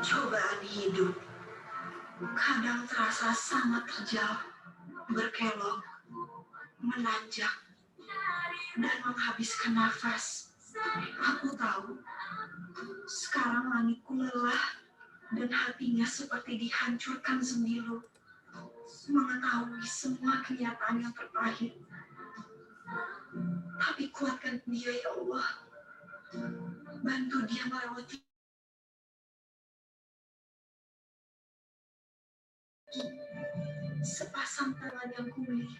Cobaan hidup kadang terasa sangat terjal, berkelok, menanjak, dan menghabiskan nafas. Aku tahu, sekarang langitku lelah dan hatinya seperti dihancurkan sembilu, mengetahui semua kenyataan yang terpahit. Tapi kuatkan dia, ya Allah. Bantu dia melewati sepasang tangan yang kumiliki.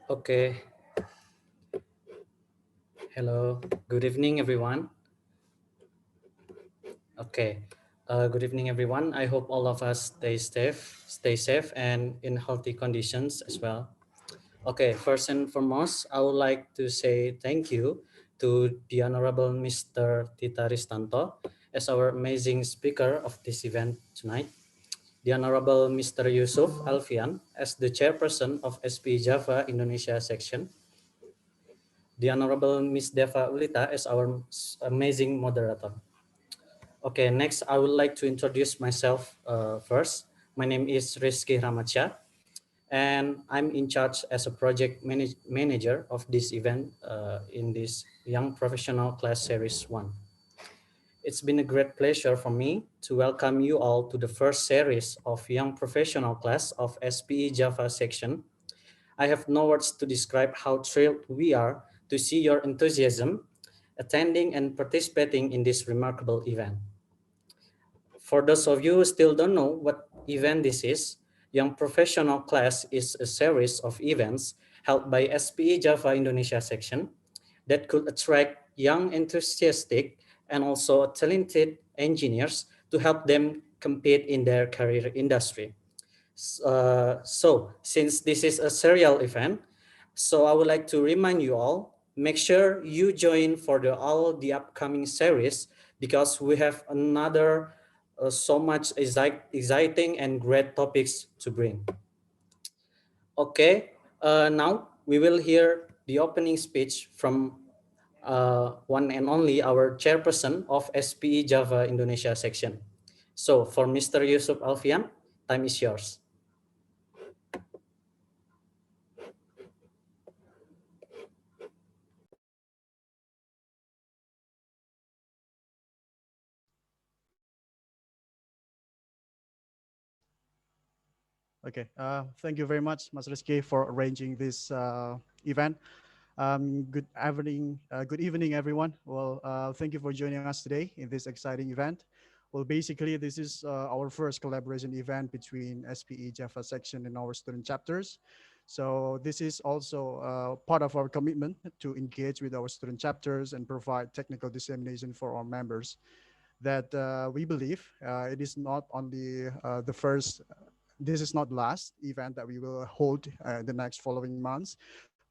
Okay. Hello. Good evening, everyone. Okay. Good evening, everyone. I hope all of us stay safe, and in healthy conditions as well. Okay. First and foremost, I would like to say thank you to the Honorable Mr. Tita Ristanto as our amazing speaker of this event tonight. The Honorable Mr. Yusuf Alfian as the chairperson of SPE Java Indonesia section. The Honorable Ms. Deva Ulita as our amazing moderator. Okay, next I would like to introduce myself first. My name is Rizky Ramadja, and I'm in charge as a project manager of this event in this Young Professional Class Series 1. It's been a great pleasure for me to welcome you all to the first series of Young Professional Class of SPE Java section. I have no words to describe how thrilled we are to see your enthusiasm attending and participating in this remarkable event. For those of you who still don't know what event this is, Young Professional Class is a series of events held by SPE Java Indonesia section that could attract young, enthusiastic, and also talented engineers to help them compete in their career industry. So since this is a serial event, so I would like to remind you all, make sure you join for all the upcoming series because we have another so much exciting and great topics to bring. Okay, now we will hear the opening speech from one and only our chairperson of SPE Java Indonesia section. So for Mr. Yusuf Alfian, time is yours. Okay, thank you very much, Mas Rizky, for arranging this event. Good evening, everyone. Well, thank you for joining us today in this exciting event. Well, basically, this is our first collaboration event between SPE Java section and our student chapters. So this is also part of our commitment to engage with our student chapters and provide technical dissemination for our members. That we believe it is not only the first this is not the last event that we will hold the next following months,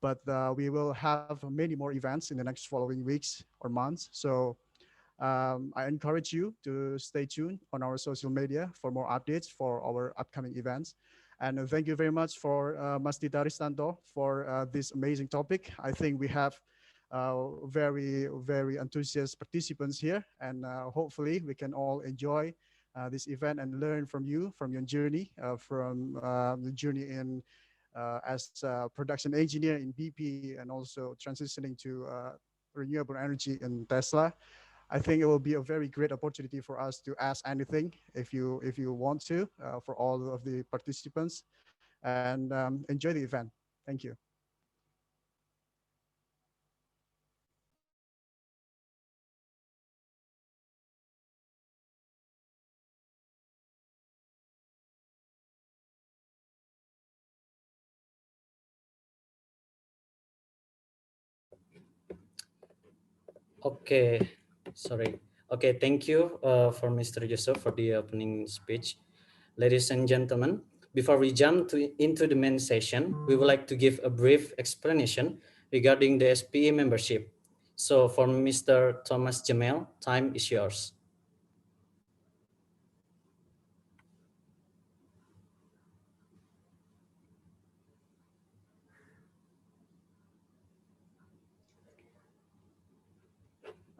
but we will have many more events in the next following weeks or months. So I encourage you to stay tuned on our social media for more updates for our upcoming events. And thank you very much for Mas Tita Ristanto for this amazing topic. I think we have very enthusiastic participants here, and hopefully we can all enjoy this event and learn from you, from your journey, from the journey in as a production engineer in BP and also transitioning to renewable energy in Tesla. I think it will be a very great opportunity for us to ask anything if you want to for all of the participants, and enjoy the event. Thank you. Okay, sorry. Okay, thank you for Mr. Yusuf for the opening speech. Ladies and gentlemen, before we jump into the main session, we would like to give a brief explanation regarding the SPE membership. So for Mr. Thomas Jamel, time is yours.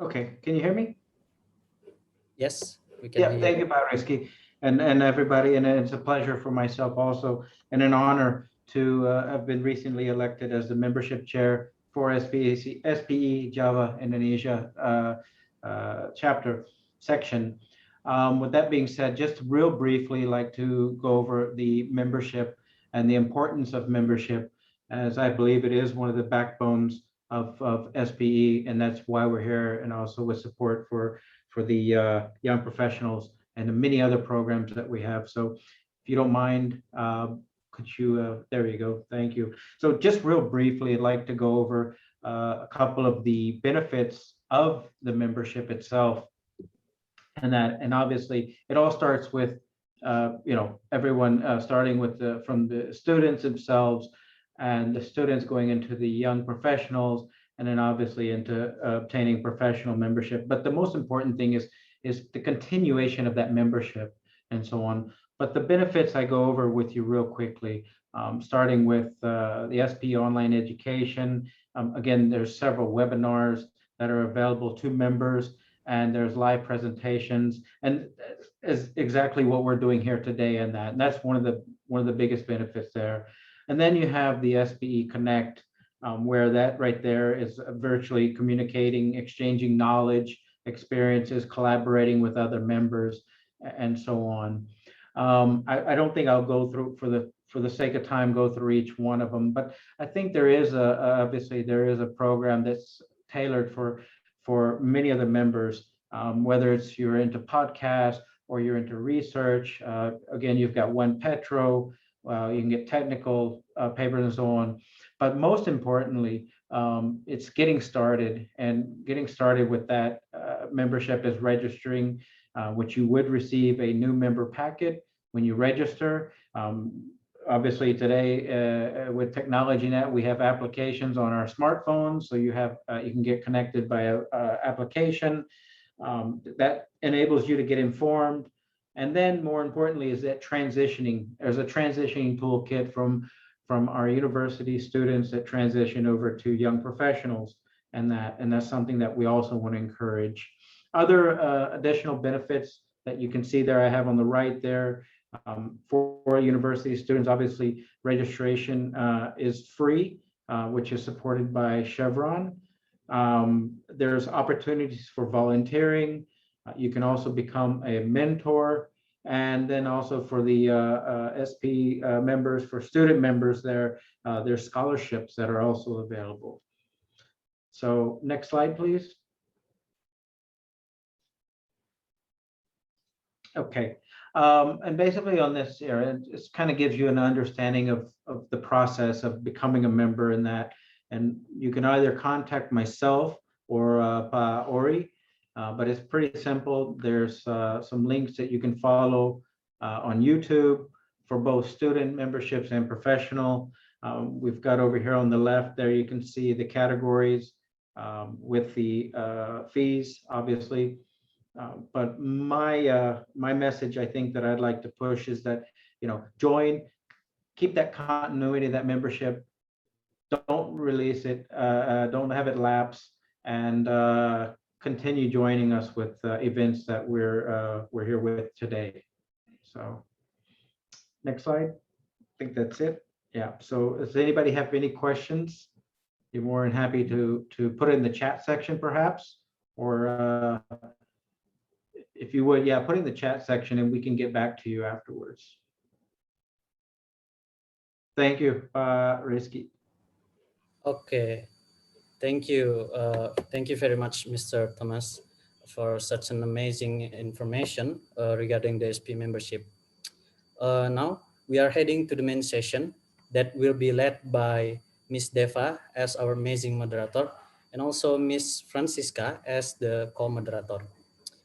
Okay, can you hear me? Yes, we can Yeah, hear thank you. you, Risky, and everybody, and it's a pleasure for myself also, and an honor to have been recently elected as the membership chair for SPE Java Indonesia chapter section. With that being said, just real briefly, like to go over the membership and the importance of membership, as I believe it is one of the backbones of SPE, and that's why we're here, and also with support for the young professionals and the many other programs that we have. So if you don't mind, could you, there you go, thank you. So just real briefly, I'd like to go over a couple of the benefits of the membership itself. And obviously it all starts with, everyone starting with from the students themselves, and the students going into the young professionals, and then obviously into obtaining professional membership. But the most important thing is the continuation of that membership and so on. But the benefits I go over with you real quickly, starting with the SPE online education. Again, there's several webinars that are available to members, and there's live presentations, and is exactly what we're doing here today. And that's one of the biggest benefits there. And then you have the SPE Connect, where that right there is virtually communicating, exchanging knowledge, experiences, collaborating with other members, and so on. I don't think I'll go through, for the sake of time, go through each one of them, but I think there is obviously there is a program that's tailored for many of the members, whether it's you're into podcasts or you're into research. Again, you've got One Petro, you can get technical papers and so on. But most importantly, it's getting started, and getting started with that membership is registering, which you would receive a new member packet when you register. Obviously today with technology net, we have applications on our smartphones, so you can get connected by a application that enables you to get informed. And then more importantly is that transitioning. There's a transitioning toolkit from our university students that transition over to young professionals, and that's something that we also want to encourage. Other additional benefits that you can see there, I have on the right there. For university students, obviously registration is free, which is supported by Chevron. There's opportunities for volunteering. You can also become a mentor. And then also for the SP members, for student members there's scholarships that are also available. So next slide, please. Okay. And basically on this here, it just kind of gives you an understanding of the process of becoming a member in that. And you can either contact myself or Ori, but it's pretty simple. There's some links that you can follow on YouTube for both student memberships and professional. We've got over here on the left there, you can see the categories with the fees, obviously. But my message, I think, that I'd like to push is that, join, keep that continuity, that membership, don't release it, don't have it lapse, and continue joining us with events that we're here with today. So next slide. I think that's it. Yeah. So does anybody have any questions? You're more than happy to put it in the chat section, perhaps, or if you would, yeah, put in the chat section and we can get back to you afterwards. Thank you, Rizky. Okay, thank you. Thank you very much, Mr. Thomas, for such an amazing information regarding the SP membership. Now we are heading to the main session that will be led by Miss Deva as our amazing moderator, and also Miss Francisca as the co-moderator.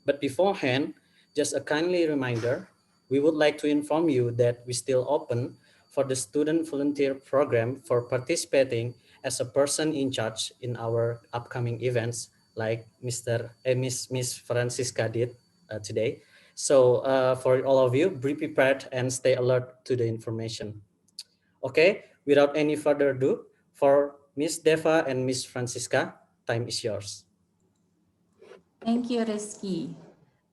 But beforehand, just a kindly reminder, we would like to inform you that we still open for the student volunteer program for participating as a person in charge in our upcoming events like Miss Francisca did today. So for all of you, be prepared and stay alert to the information. Okay, without any further ado, for Miss Deva and Miss Francisca, time is yours. Thank you, Rizky.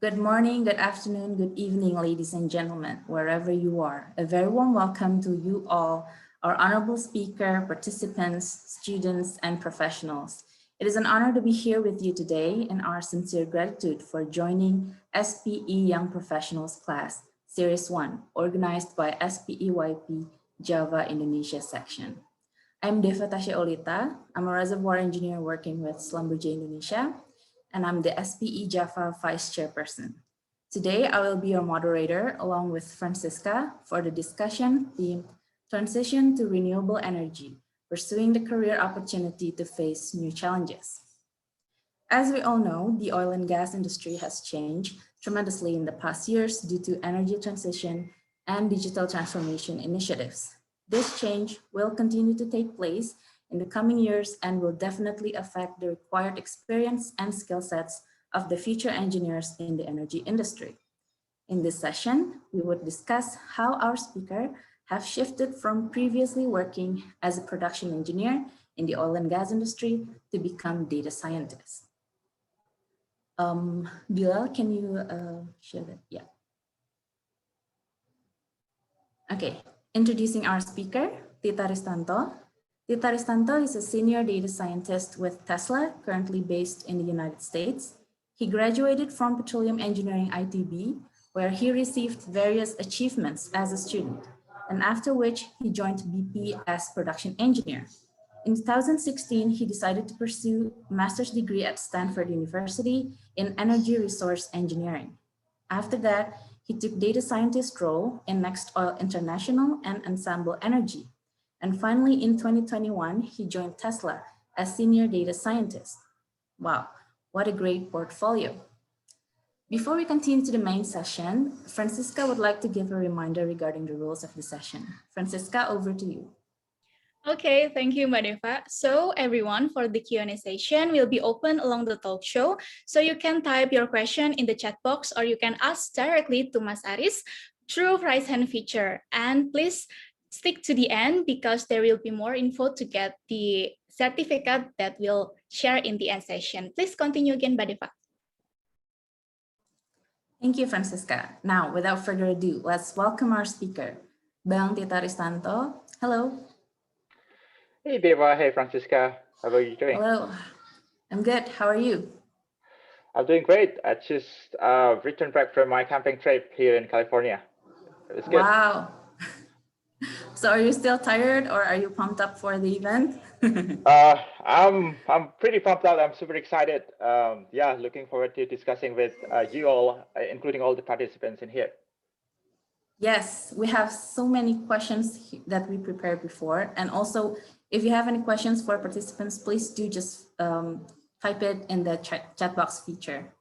Good morning, good afternoon, good evening, ladies and gentlemen, wherever you are. A very warm welcome to you all, our honorable speaker, participants, students, and professionals. It is an honor to be here with you today, and our sincere gratitude for joining SPE Young Professionals class, Series 1, organized by SPE Java Indonesia section. I'm Deva Tasya Olita. I'm a reservoir engineer working with Schlumberger Indonesia, and I'm the SPE Java Vice Chairperson. Today, I will be your moderator along with Francisca for the discussion themed Transition to Renewable Energy, Pursuing the Career Opportunity to Face New Challenges. As we all know, the oil and gas industry has changed tremendously in the past years due to energy transition and digital transformation initiatives. This change will continue to take place in the coming years and will definitely affect the required experience and skill sets of the future engineers in the energy industry. In this session, we would discuss how our speaker have shifted from previously working as a production engineer in the oil and gas industry to become data scientists. Bilal, can you share that? Yeah. Okay, introducing our speaker, Tita Ristanto. Tita Ristanto is a senior data scientist with Tesla, currently based in the United States. He graduated from Petroleum Engineering ITB, where he received various achievements as a student, and after which he joined BP as production engineer. In 2016, he decided to pursue a master's degree at Stanford University in energy resource engineering. After that, he took data scientist role in Next Oil International and Ensemble Energy. And finally, in 2021, he joined Tesla as senior data scientist. Wow, what a great portfolio. Before we continue to the main session, Francisca would like to give a reminder regarding the rules of the session. Francisca, over to you. Okay, thank you, Mbak Deva. So everyone, for the Q&A session will be open along the talk show. So you can type your question in the chat box or you can ask directly to Mas Aris through raise hand feature. And please stick to the end because there will be more info to get the certificate that we'll share in the end session. Please continue again, Mbak Deva. Thank you, Francisca. Now, without further ado, let's welcome our speaker, Bang Tita Ristanto. Hello. Hey, Deva. Hey, Francisca. How are you doing? Hello. I'm good. How are you? I'm doing great. I just returned back from my camping trip here in California. It was good. Wow. So are you still tired or are you pumped up for the event? I'm pretty pumped up. I'm super excited. Yeah, looking forward to discussing with you all, including all the participants in here. Yes, we have so many questions that we prepared before. And also, if you have any questions for participants, please do just type it in the chat box feature.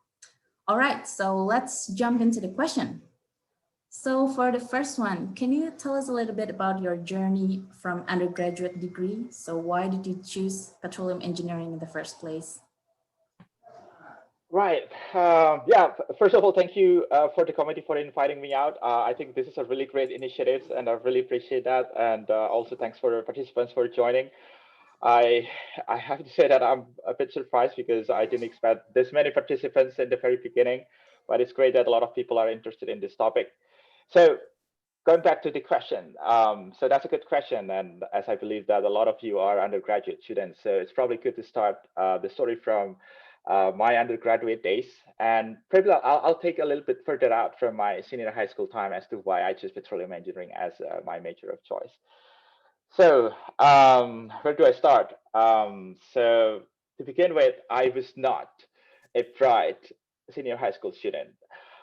All right, so let's jump into the question. So for the first one, can you tell us a little bit about your journey from undergraduate degree? So why did you choose petroleum engineering in the first place? Right. Yeah, first of all, thank you for the committee for inviting me out. I think this is a really great initiative and I really appreciate that. And also thanks for the participants for joining. I have to say that I'm a bit surprised because I didn't expect this many participants in the very beginning, but it's great that a lot of people are interested in this topic. So going back to the question, so that's a good question. And as I believe that a lot of you are undergraduate students, so it's probably good to start the story from my undergraduate days. And probably I'll take a little bit further out from my senior high school time as to why I chose petroleum engineering as my major of choice. So where do I start? So to begin with, I was not a bright senior high school student.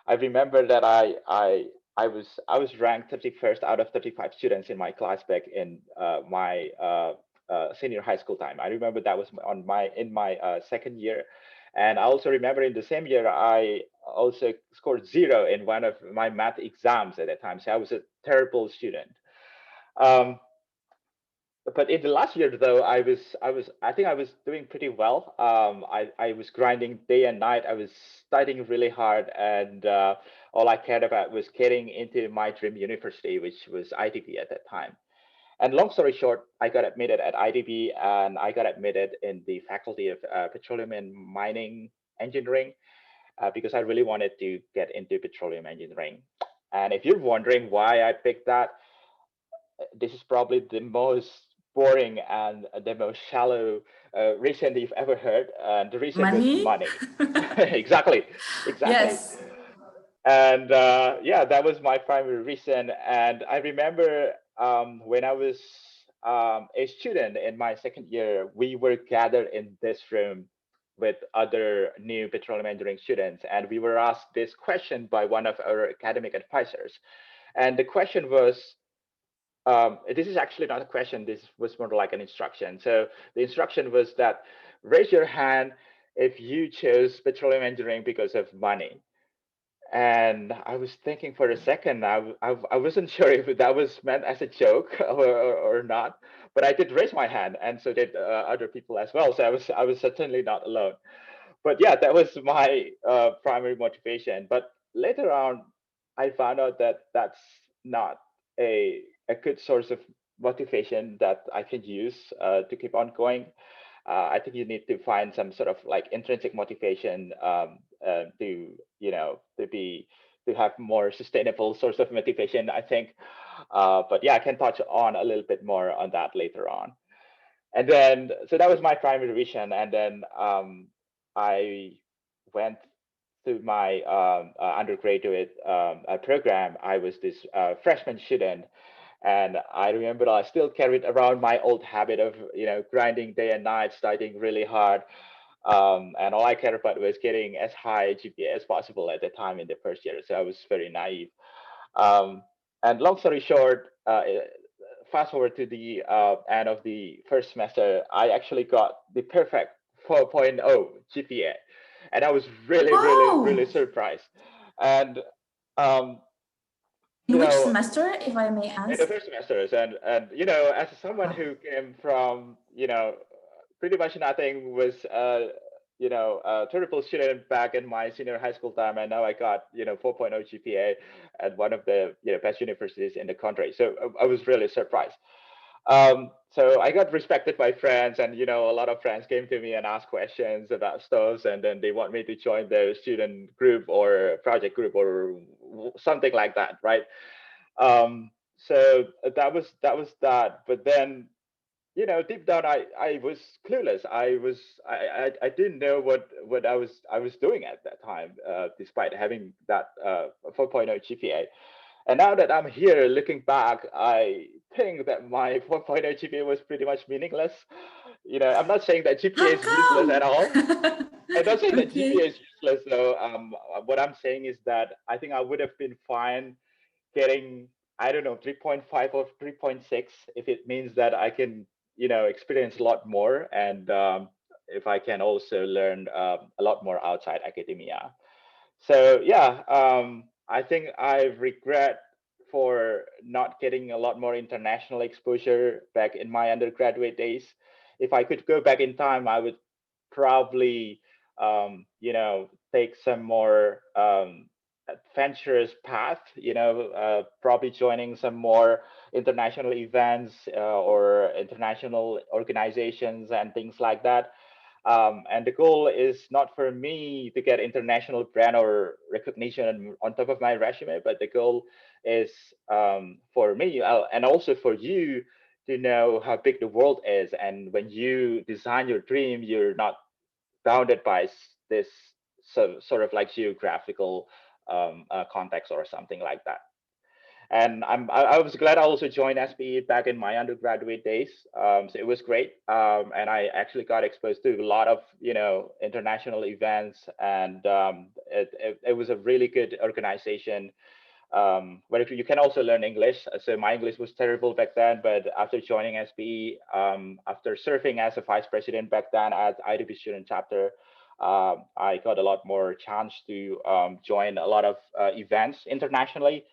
I remember that I was ranked 31st out of 35 students in my class back in my senior high school time. I remember that was in my second year. And I also remember in the same year, I also scored 0 in one of my math exams at that time. So I was a terrible student. But in the last year, though, I think I was doing pretty well. I was grinding day and night. I was studying really hard, and all I cared about was getting into my dream university, which was IDB at that time. And long story short, I got admitted at IDB, and I got admitted in the faculty of petroleum and mining engineering because I really wanted to get into petroleum engineering. And if you're wondering why I picked that, this is probably the most boring and the most shallow reason that you've ever heard. And the reason was money. Exactly. Yes. And yeah, that was my primary reason. And I remember when I was a student in my second year, we were gathered in this room with other new petroleum engineering students, and we were asked this question by one of our academic advisors. And the question was, this is actually not a question, this was more like an instruction. So the instruction was that raise your hand if you chose petroleum engineering because of money. And I was thinking for a second, I wasn't sure if that was meant as a joke or not, but I did raise my hand, and so did other people as well. So I was certainly not alone. But yeah, that was my primary motivation. But later on, I found out that that's not a good source of motivation that I can use to keep on going. I think you need to find some sort of like intrinsic motivation to to have more sustainable source of motivation, I think. But yeah, I can touch on a little bit more on that later on. And then, so that was my primary vision. And then I went to my undergraduate program. I was this freshman student, and I remember I still carried around my old habit of grinding day and night, studying really hard, and all I cared about was getting as high GPA as possible at the time in the first year. So I was very naive. And long story short, fast forward to the end of the first semester, I actually got the perfect 4.0 GPA, and I was really surprised. And in which semester, if I may ask? In the first semesters, and as someone who came from pretty much nothing, was a terrible student back in my senior high school time, and now I got 4.0 GPA at one of the best universities in the country. So I was really surprised. So I got respected by friends, and a lot of friends came to me and asked questions about stuff, and then they want me to join the student group or project group or something like that, right? So that was that. But then deep down, I was clueless. I didn't know what I was doing at that time, despite having that 4.0 GPA. And now that I'm here looking back, I think that my 4.0 GPA was pretty much meaningless. I'm not saying that GPA is useless at all. I'm not saying that GPA is useless, though. What I'm saying is that I think I would have been fine getting, I don't know, 3.5 or 3.6 if it means that I can experience a lot more, and if I can also learn a lot more outside academia. So yeah, I think I regret for not getting a lot more international exposure back in my undergraduate days. If I could go back in time, I would probably take some more adventurous path, probably joining some more international events or international organizations and things like that. And the goal is not for me to get international brand or recognition on top of my resume, but the goal is for me and also for you to know how big the world is. And when you design your dream, you're not bounded by this sort of like geographical context or something like that. And I was glad I also joined SPE back in my undergraduate days. So it was great, and I actually got exposed to a lot of international events, and it was a really good organization. where you can also learn English. So my English was terrible back then, but after joining SPE, after serving as a vice president back then at IDB student chapter, I got a lot more chance to join a lot of events internationally.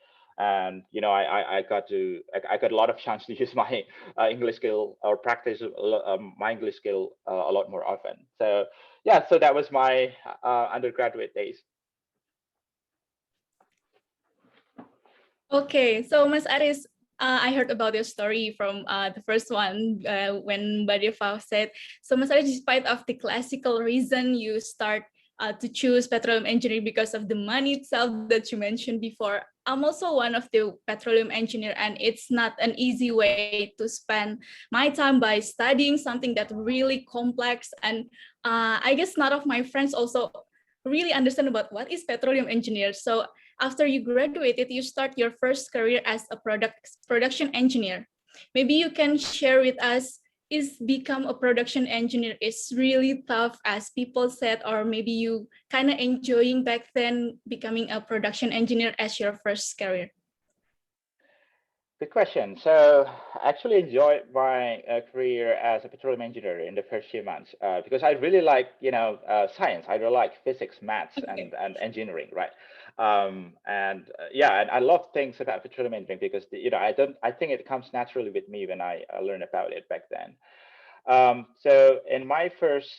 And I got a lot of chance to use my English skill or practice my English skill a lot more often. So yeah, so that was my undergraduate days. Okay, so Mas Aris, I heard about your story from the first one when Badeva said, so Mas Aris, despite of the classical reason you start to choose petroleum engineering because of the money itself that you mentioned before, I'm also one of the petroleum engineer, and it's not an easy way to spend my time by studying something that really complex. And I guess none of my friends also really understand about what is petroleum engineer. So after you graduated, you start your first career as a production engineer. Maybe you can share with us, is become a production engineer is really tough as people said, or maybe you kind of enjoying back then becoming a production engineer as your first career? Good question. So I actually enjoyed my career as a petroleum engineer in the first few months because I really like, science. I really like physics, maths, and engineering, right? Yeah, and I love things about petroleum engineering because I think it comes naturally with me when I learned about it back then. So in my first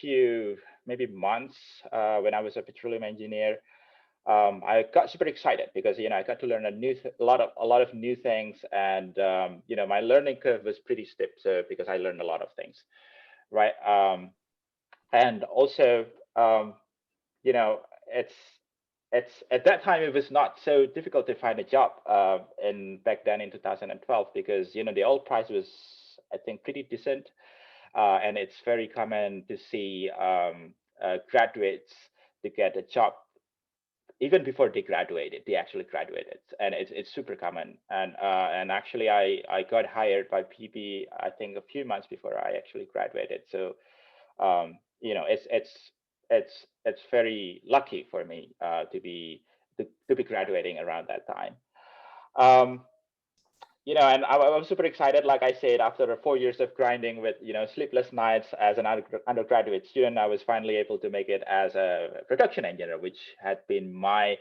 few maybe months when I was a petroleum engineer, I got super excited because I got to learn a lot of new things, and my learning curve was pretty steep. So because I learned a lot of things, right? And also, it's at that time it was not so difficult to find a job back then in 2012 because the oil price was, I think, pretty decent, and it's very common to see graduates to get a job even before they graduated. They actually graduated, and it's super common. And actually, I got hired by PB, I think, a few months before I actually graduated. So it's very lucky for me to be graduating around that time. And I was super excited. Like I said, after 4 years of grinding with sleepless nights as an undergraduate student, I was finally able to make it as a production engineer, which had been my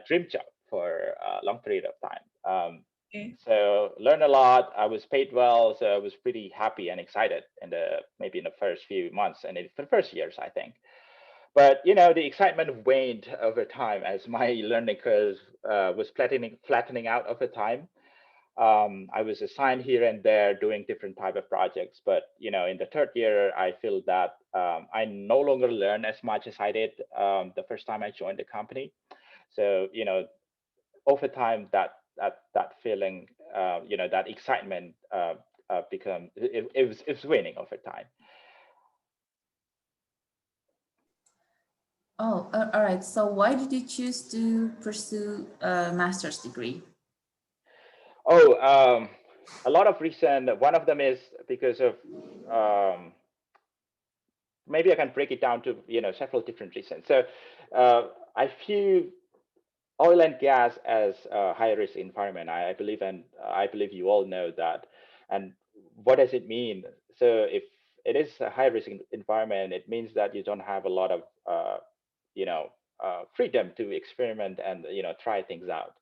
dream job for a long period of time. So learned a lot. I was paid well, so I was pretty happy and excited maybe in the first few months and in the first years, I think. But the excitement waned over time as my learning curve was flattening out over time. I was assigned here and there doing different type of projects, but in the third year, I feel that I no longer learn as much as I did the first time I joined the company. So over time, that feeling, that excitement it was waning over time. Oh, all right. So why did you choose to pursue a master's degree? Oh, a lot of reason. One of them is because of maybe I can break it down to several different reasons. So I view oil and gas as a high risk environment. I believe, and I believe you all know that. And what does it mean? So if it is a high risk environment, it means that you don't have a lot of freedom to experiment and try things out.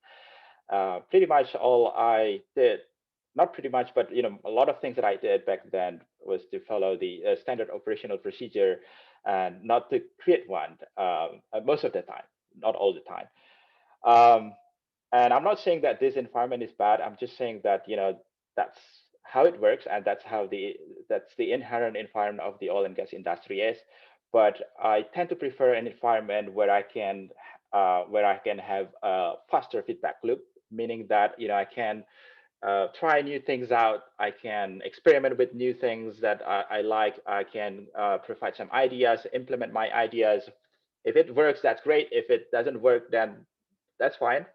Pretty much all I did, not pretty much, but a lot of things that I did back then was to follow the standard operational procedure and not to create one most of the time, not all the time. And I'm not saying that this environment is bad. I'm just saying that that's how it works, and that's the inherent environment of the oil and gas industry is. But I tend to prefer an environment where I can have a faster feedback loop, meaning that I can try new things out. I can experiment with new things that I like. I can provide some ideas, implement my ideas. If it works, that's great. If it doesn't work, then that's fine.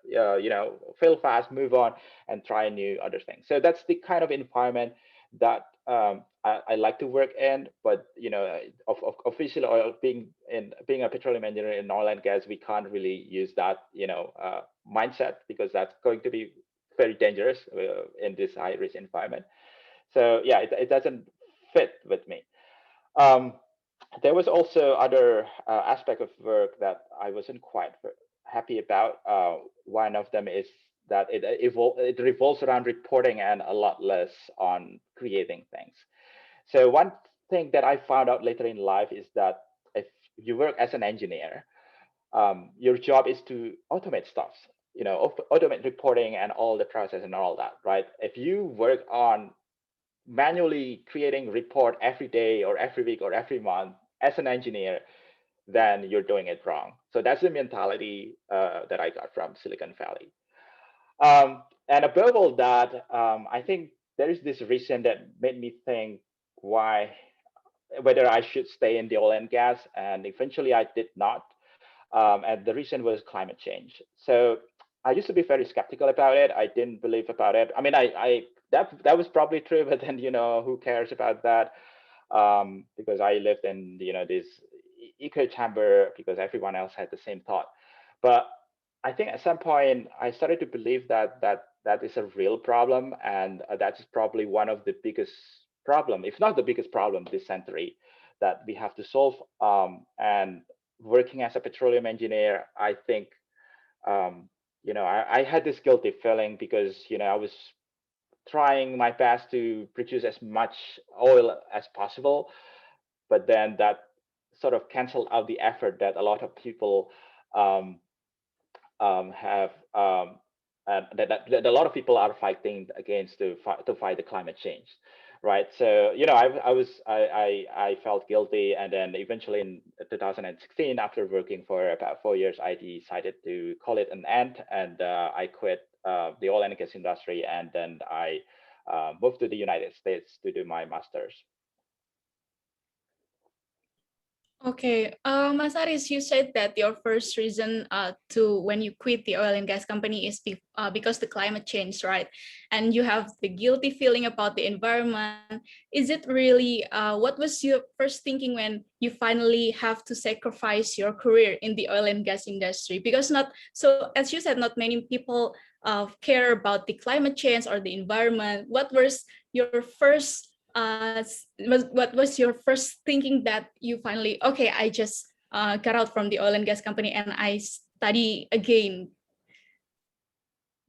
Fail fast, move on, and try new other things. So that's the kind of environment that I like to work in. But officially, or being a petroleum engineer in oil and gas, we can't really use that mindset, because that's going to be very dangerous in this high risk environment. So yeah, it doesn't fit with me. There was also other aspect of work that I wasn't quite happy about. One of them is that it revolves around reporting and a lot less on creating things. So one thing that I found out later in life is that if you work as an engineer, your job is to automate stuff, automate reporting and all the process and all that, right? If you work on manually creating report every day or every week or every month as an engineer, then you're doing it wrong. So that's the mentality that I got from Silicon Valley. And above all that, I think there is this reason that made me think whether I should stay in the oil and gas, and eventually I did not. And the reason was climate change. So I used to be very skeptical about it. I didn't believe about it. I mean, that was probably true, but then who cares about that? Because I lived in this echo chamber because everyone else had the same thought. But I think at some point I started to believe that is a real problem, and that is probably one of the biggest problem, if not the biggest problem this century, that we have to solve. And working as a petroleum engineer, I think I had this guilty feeling because I was trying my best to produce as much oil as possible, but then that sort of canceled out the effort that a lot of people have that a lot of people are fighting against to fight the climate change, right? So I felt guilty, and then eventually in 2016, after working for about 4 years, I decided to call it an end, and I quit the oil and gas industry, and then I moved to the United States to do my master's. Okay, Mas Aris, you said that your first reason to when you quit the oil and gas company is because the climate change, right? And you have the guilty feeling about the environment. Is it really, what was your first thinking when you finally have to sacrifice your career in the oil and gas industry? Because as you said, not many people care about the climate change or the environment. What was your first what was your first thinking that you finally, okay, I just got out from the oil and gas company and I study again?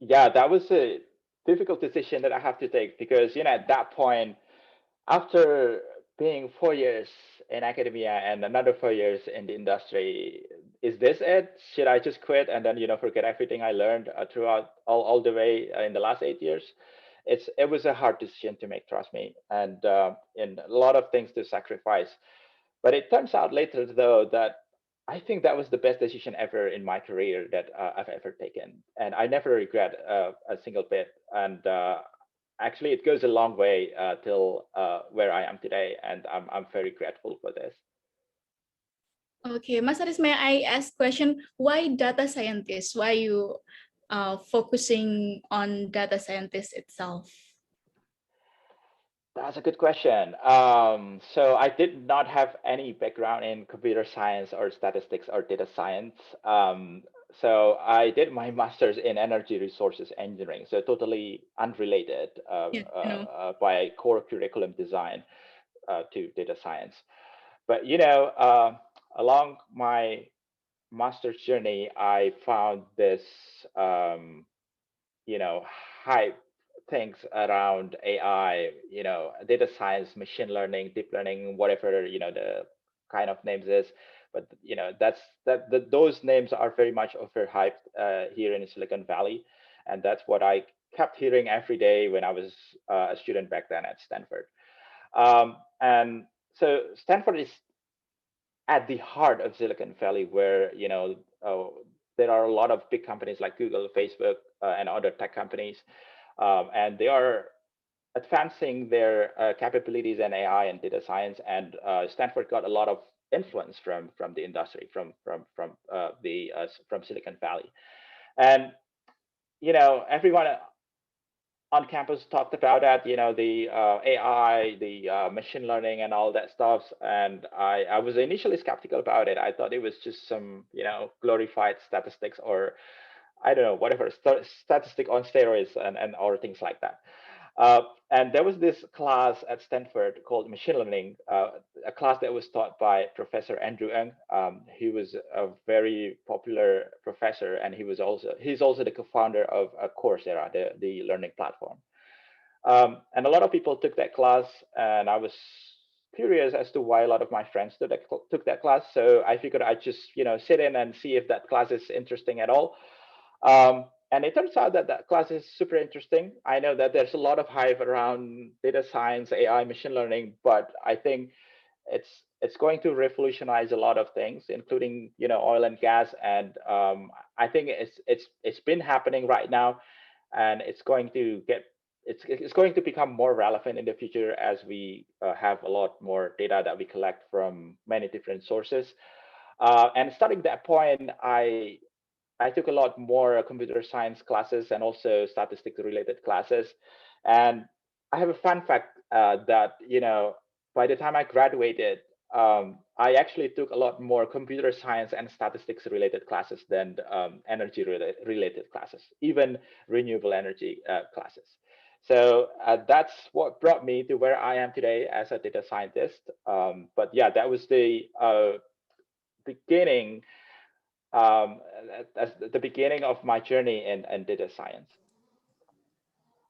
Yeah, that was a difficult decision that I have to take because at that point, after being 4 years in academia and another 4 years in the industry, is this it? Should I just quit and then forget everything I learned throughout all the way in the last 8 years? It was a hard decision to make, trust me, and in a lot of things to sacrifice. But it turns out later, though, that I think that was the best decision ever in my career that I've ever taken, and I never regret a single bit. And actually, it goes a long way till where I am today, and I'm very grateful for this. Okay, Mas Aris, may I ask question? Why data scientist? Why you focusing on data scientist itself? That's a good question. So I did not have any background in computer science or statistics or data science. So I did my master's in energy resources engineering, so totally unrelated by core curriculum design to data science. But along my master's journey, I found this hype things around AI, data science, machine learning, deep learning, whatever the kind of names is. But those names are very much overhyped here in Silicon Valley, and that's what I kept hearing every day when I was a student back then at Stanford. And so Stanford is at the heart of Silicon Valley, where there are a lot of big companies like Google, Facebook, and other tech companies, and they are advancing their capabilities in AI and data science. And Stanford got a lot of influence from the industry, from Silicon Valley, and everyone on campus talked about that, the AI, the machine learning and all that stuff. And I was initially skeptical about it. I thought it was just some, glorified statistics, or I don't know, whatever, statistic on steroids and or things like that. And there was this class at Stanford called machine learning, a class that was taught by Professor Andrew Ng. He was a very popular professor, and he's also the co-founder of Coursera, the learning platform. And a lot of people took that class, and I was curious as to why a lot of my friends took that class. So I figured I'd just sit in and see if that class is interesting at all. And it turns out that class is super interesting. I know that there's a lot of hype around data science, AI, machine learning, but I think it's going to revolutionize a lot of things, including oil and gas. And I think it's been happening right now, and it's going to become more relevant in the future as we have a lot more data that we collect from many different sources. And starting that point, I took a lot more computer science classes and also statistics related classes. And I have a fun fact that, by the time I graduated, I actually took a lot more computer science and statistics related classes than energy related classes, even renewable energy classes. So that's what brought me to where I am today as a data scientist. But yeah, that was the beginning as the beginning of my journey in data science.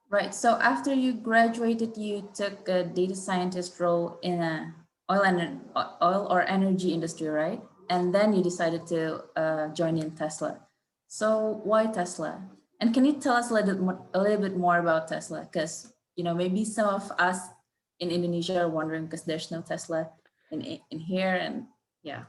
Right. So after you graduated, you took a data scientist role in a oil or energy industry, right? And then you decided to join in Tesla. So why Tesla? And can you tell us a little bit more about Tesla? Because maybe some of us in Indonesia are wondering, because there's no Tesla in here, and yeah.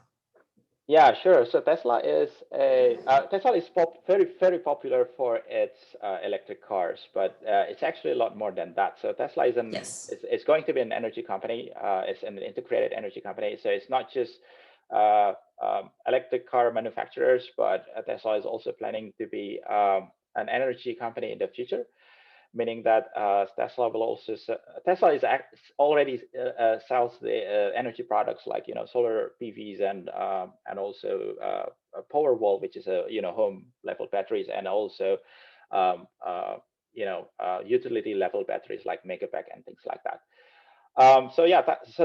Yeah, sure. So Tesla is very, very popular for its electric cars, but it's actually a lot more than that. So Tesla is it's going to be an energy company. It's an integrated energy company. So it's not just electric car manufacturers, but Tesla is also planning to be an energy company in the future, meaning that Tesla is already sells the energy products like solar PVs and also a Powerwall, which is a home level batteries, and also utility level batteries like Megapack and things like that. So yeah,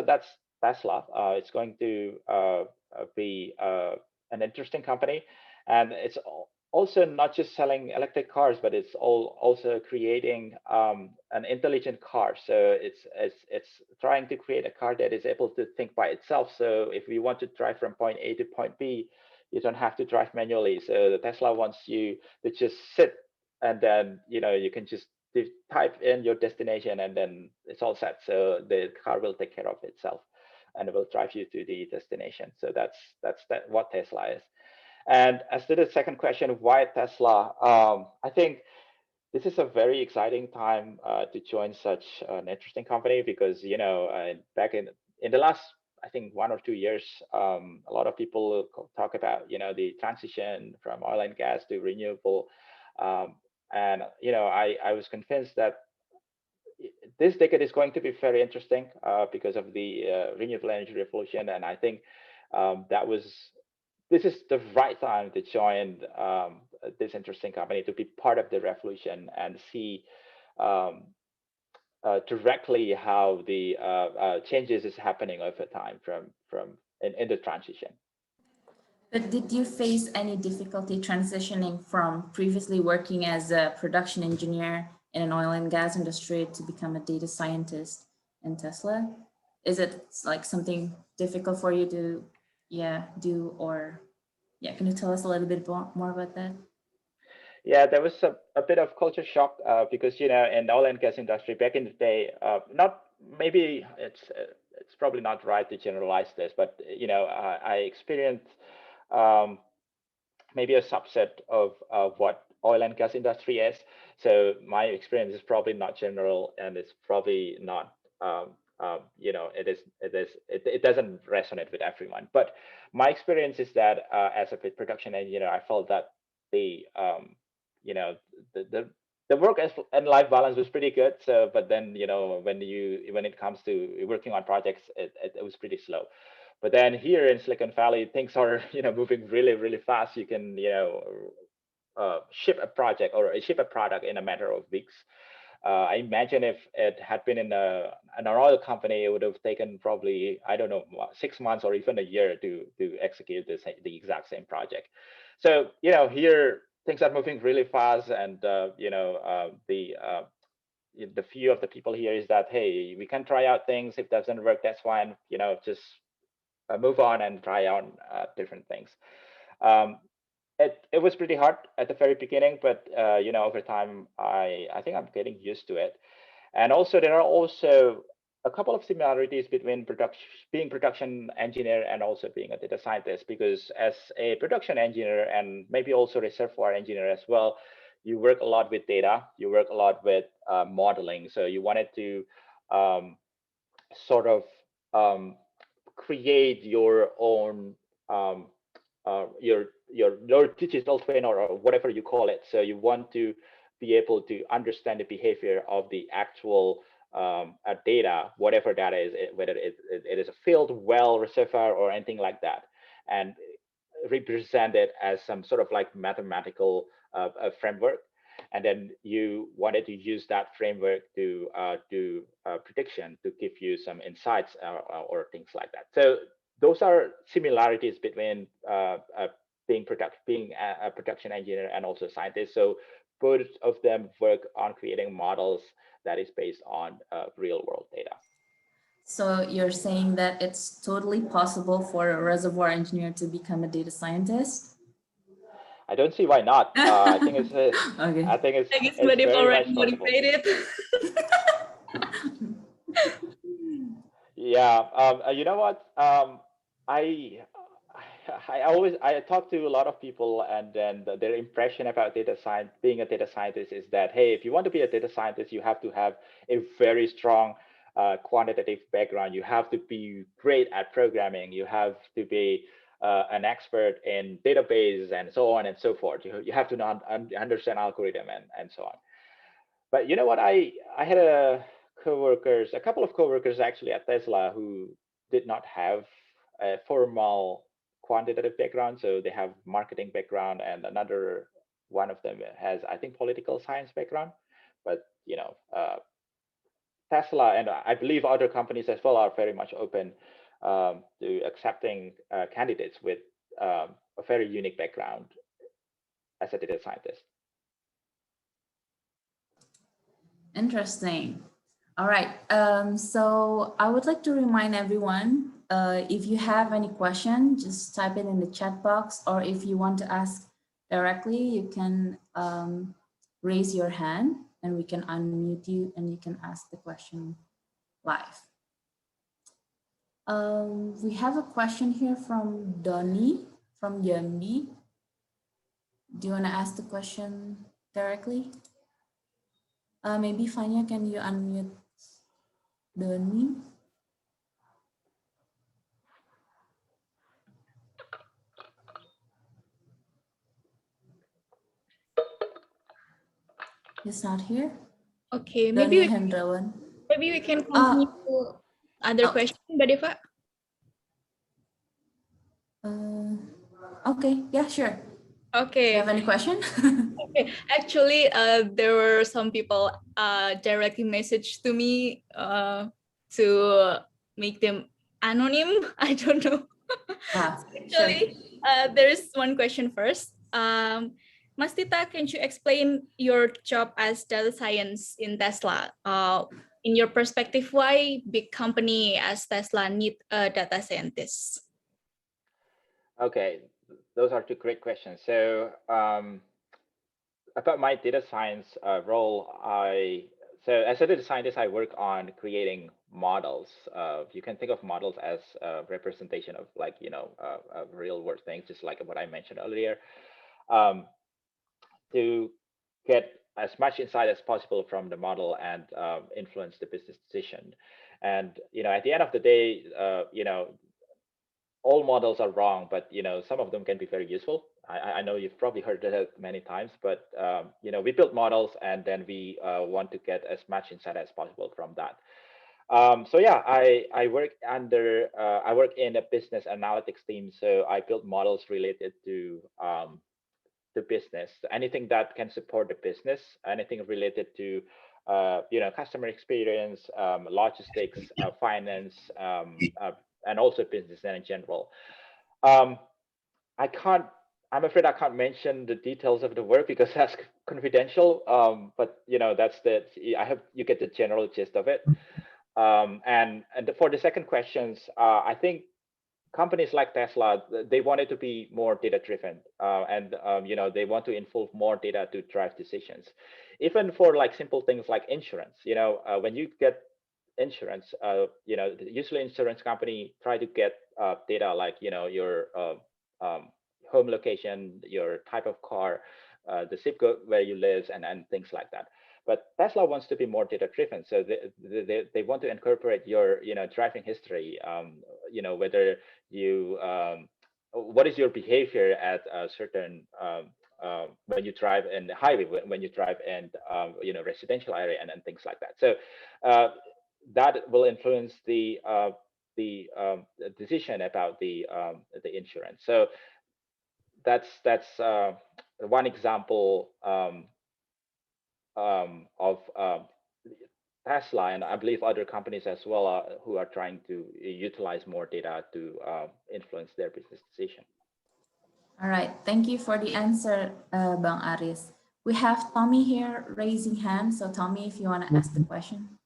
that's Tesla. It's going to be an interesting company, and it's also not just selling electric cars, but it's also creating an intelligent car. So it's trying to create a car that is able to think by itself. So if we want to drive from point A to point B, you don't have to drive manually. So the Tesla wants you to just sit, and then you can just type in your destination, and then it's all set. So the car will take care of itself, and it will drive you to the destination. So that's what Tesla is. And as to the second question, why Tesla? I think this is a very exciting time to join such an interesting company, because back in the last, I think, 1 or 2 years, a lot of people talk about the transition from oil and gas to renewable, and I was convinced that this decade is going to be very interesting because of the renewable energy revolution, and I think this is the right time to join this interesting company, to be part of the revolution and see directly how the changes is happening over time in the transition. But did you face any difficulty transitioning from previously working as a production engineer in an oil and gas industry to become a data scientist in Tesla? Is it like something difficult for you to do, or can you tell us a little bit more about that? Yeah, there was a bit of culture shock because in the oil and gas industry back in the day, maybe it's probably not right to generalize this, but I experienced maybe a subset of what oil and gas industry is. So my experience is probably not general, and it's probably not it doesn't resonate with everyone. But my experience is that as a production engineer, I felt that the the work and life balance was pretty good. So, but then, when it comes to working on projects, it was pretty slow. But then here in Silicon Valley, things are, moving really, really fast. You can, ship a project or ship a product in a matter of weeks. I imagine if it had been in an oil company, it would have taken probably, I don't know, 6 months or even a year to execute the exact same project. So, here things are moving really fast, and the view of the people here is that, hey, we can try out things. If it doesn't work, that's fine. Just move on and try on different things. It was pretty hard at the very beginning, but over time, I think I'm getting used to it. And also, there are also a couple of similarities between being production engineer and also being a data scientist, because as a production engineer and maybe also reservoir engineer as well, you work a lot with data, you work a lot with modeling. So you wanted to sort of create your own your digital twin, or whatever you call it. So you want to be able to understand the behavior of the actual data, whatever that is, whether it is a field, well, reservoir, or anything like that, and represent it as some sort of like mathematical framework. And then you wanted to use that framework to do prediction, to give you some insights or things like that. So those are similarities between being a production engineer and also scientist. So both of them work on creating models that is based on real world data. So you're saying that it's totally possible for a reservoir engineer to become a data scientist? I don't see why not. I think it's okay. I think it's Madif very already much possible. motivated. Yeah, you know what? I talk to a lot of people, and then their impression about being a data scientist is that, hey, if you want to be a data scientist, you have to have a very strong quantitative background. You have to be great at programming. You have to be an expert in database and so on and so forth. You have to understand algorithm and so on. But you know what? I had a couple of coworkers actually at Tesla who did not have a formal quantitative background. So they have marketing background, and another one of them has, I think, political science background. But Tesla, and I believe other companies as well, are very much open to accepting candidates with a very unique background as a data scientist. Interesting. All right. So I would like to remind everyone, if you have any question, just type it in the chat box, or if you want to ask directly, you can raise your hand and we can unmute you and you can ask the question live. We have a question here from Donnie from Jambi. Do you want to ask the question directly? Maybe Fanya, can you unmute Donnie? He's not here. Okay, Donnie maybe we can continue other question, Mbak Okay, yeah, sure. Okay. Do you have any question? Okay, actually, there were some people directly messaged to me to make them anonym. I don't know. Actually, sure. there is one question first. Mas Tita, can you explain your job as data science in Tesla? In your perspective, why big company as Tesla need a data scientist? Okay, those are two great questions. So about my data science role, so as a data scientist, I work on creating models. You can think of models as a representation of real world things, just like what I mentioned earlier, to get as much insight as possible from the model and influence the business decision. And at the end of the day, all models are wrong, but some of them can be very useful. I know you've probably heard that many times, but you know, we build models and then we want to get as much insight as possible from that. So yeah, I work I work in a business analytics team, so I build models related to the business, anything that can support the business, anything related to you know, customer experience, logistics, finance, and also business in general. Um, I can't. I'm afraid I can't mention the details of the work because that's confidential. But you know, that's the. I hope you get the general gist of it. And for the second questions, I think companies like Tesla, they want it to be more data driven, and you know, they want to involve more data to drive decisions, even for like simple things like insurance. You know, when you get insurance, you know, usually insurance company try to get data like, you know, your um, home location, your type of car, the zip code where you live, and things like that. But Tesla wants to be more data driven, so they want to incorporate your, you know, driving history, you know, whether you what is your behavior at a certain when you drive in the highway, when you drive in you know, residential area, and things like that. So that will influence the decision about the insurance. So that's one example of Tesla, and I believe other companies as well who are trying to utilize more data to influence their business decision. All right, thank you for the answer, Bang Aris. We have Tommy here raising hand. So Tommy, if you want to ask the question.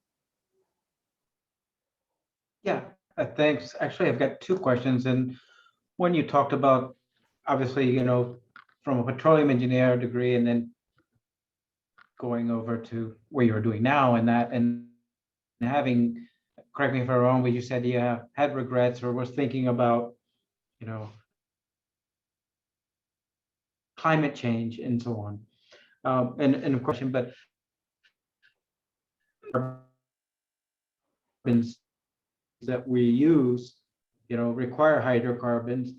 Yeah, thanks. Actually, I've got two questions. And when you talked about, obviously, you know, from a petroleum engineer degree and then going over to where you're doing now, and having, correct me if I'm wrong, but you said you had regrets or was thinking about, you know, climate change and so on. And of course, but carbons that we use, you know, require hydrocarbons.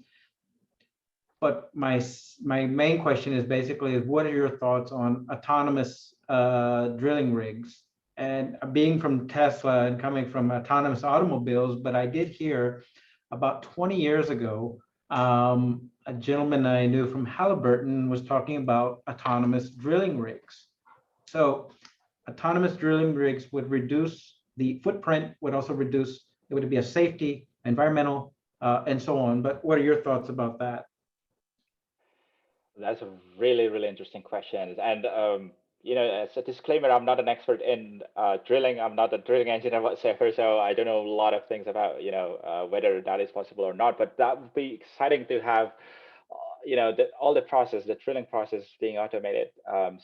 But my main question is basically, what are your thoughts on autonomous drilling rigs? And being from Tesla and coming from autonomous automobiles, but I did hear about 20 years ago, a gentleman I knew from Halliburton was talking about autonomous drilling rigs. So autonomous drilling rigs would reduce the footprint, would also reduce, it would be a safety, environmental, and so on. But what are your thoughts about that? That's a really, really interesting question. And you know, as a disclaimer, I'm not an expert in drilling. I'm not a drilling engineer whatsoever, so I don't know a lot of things about, you know, whether that is possible or not. But that would be exciting to have, you know, all the process, the drilling process being automated.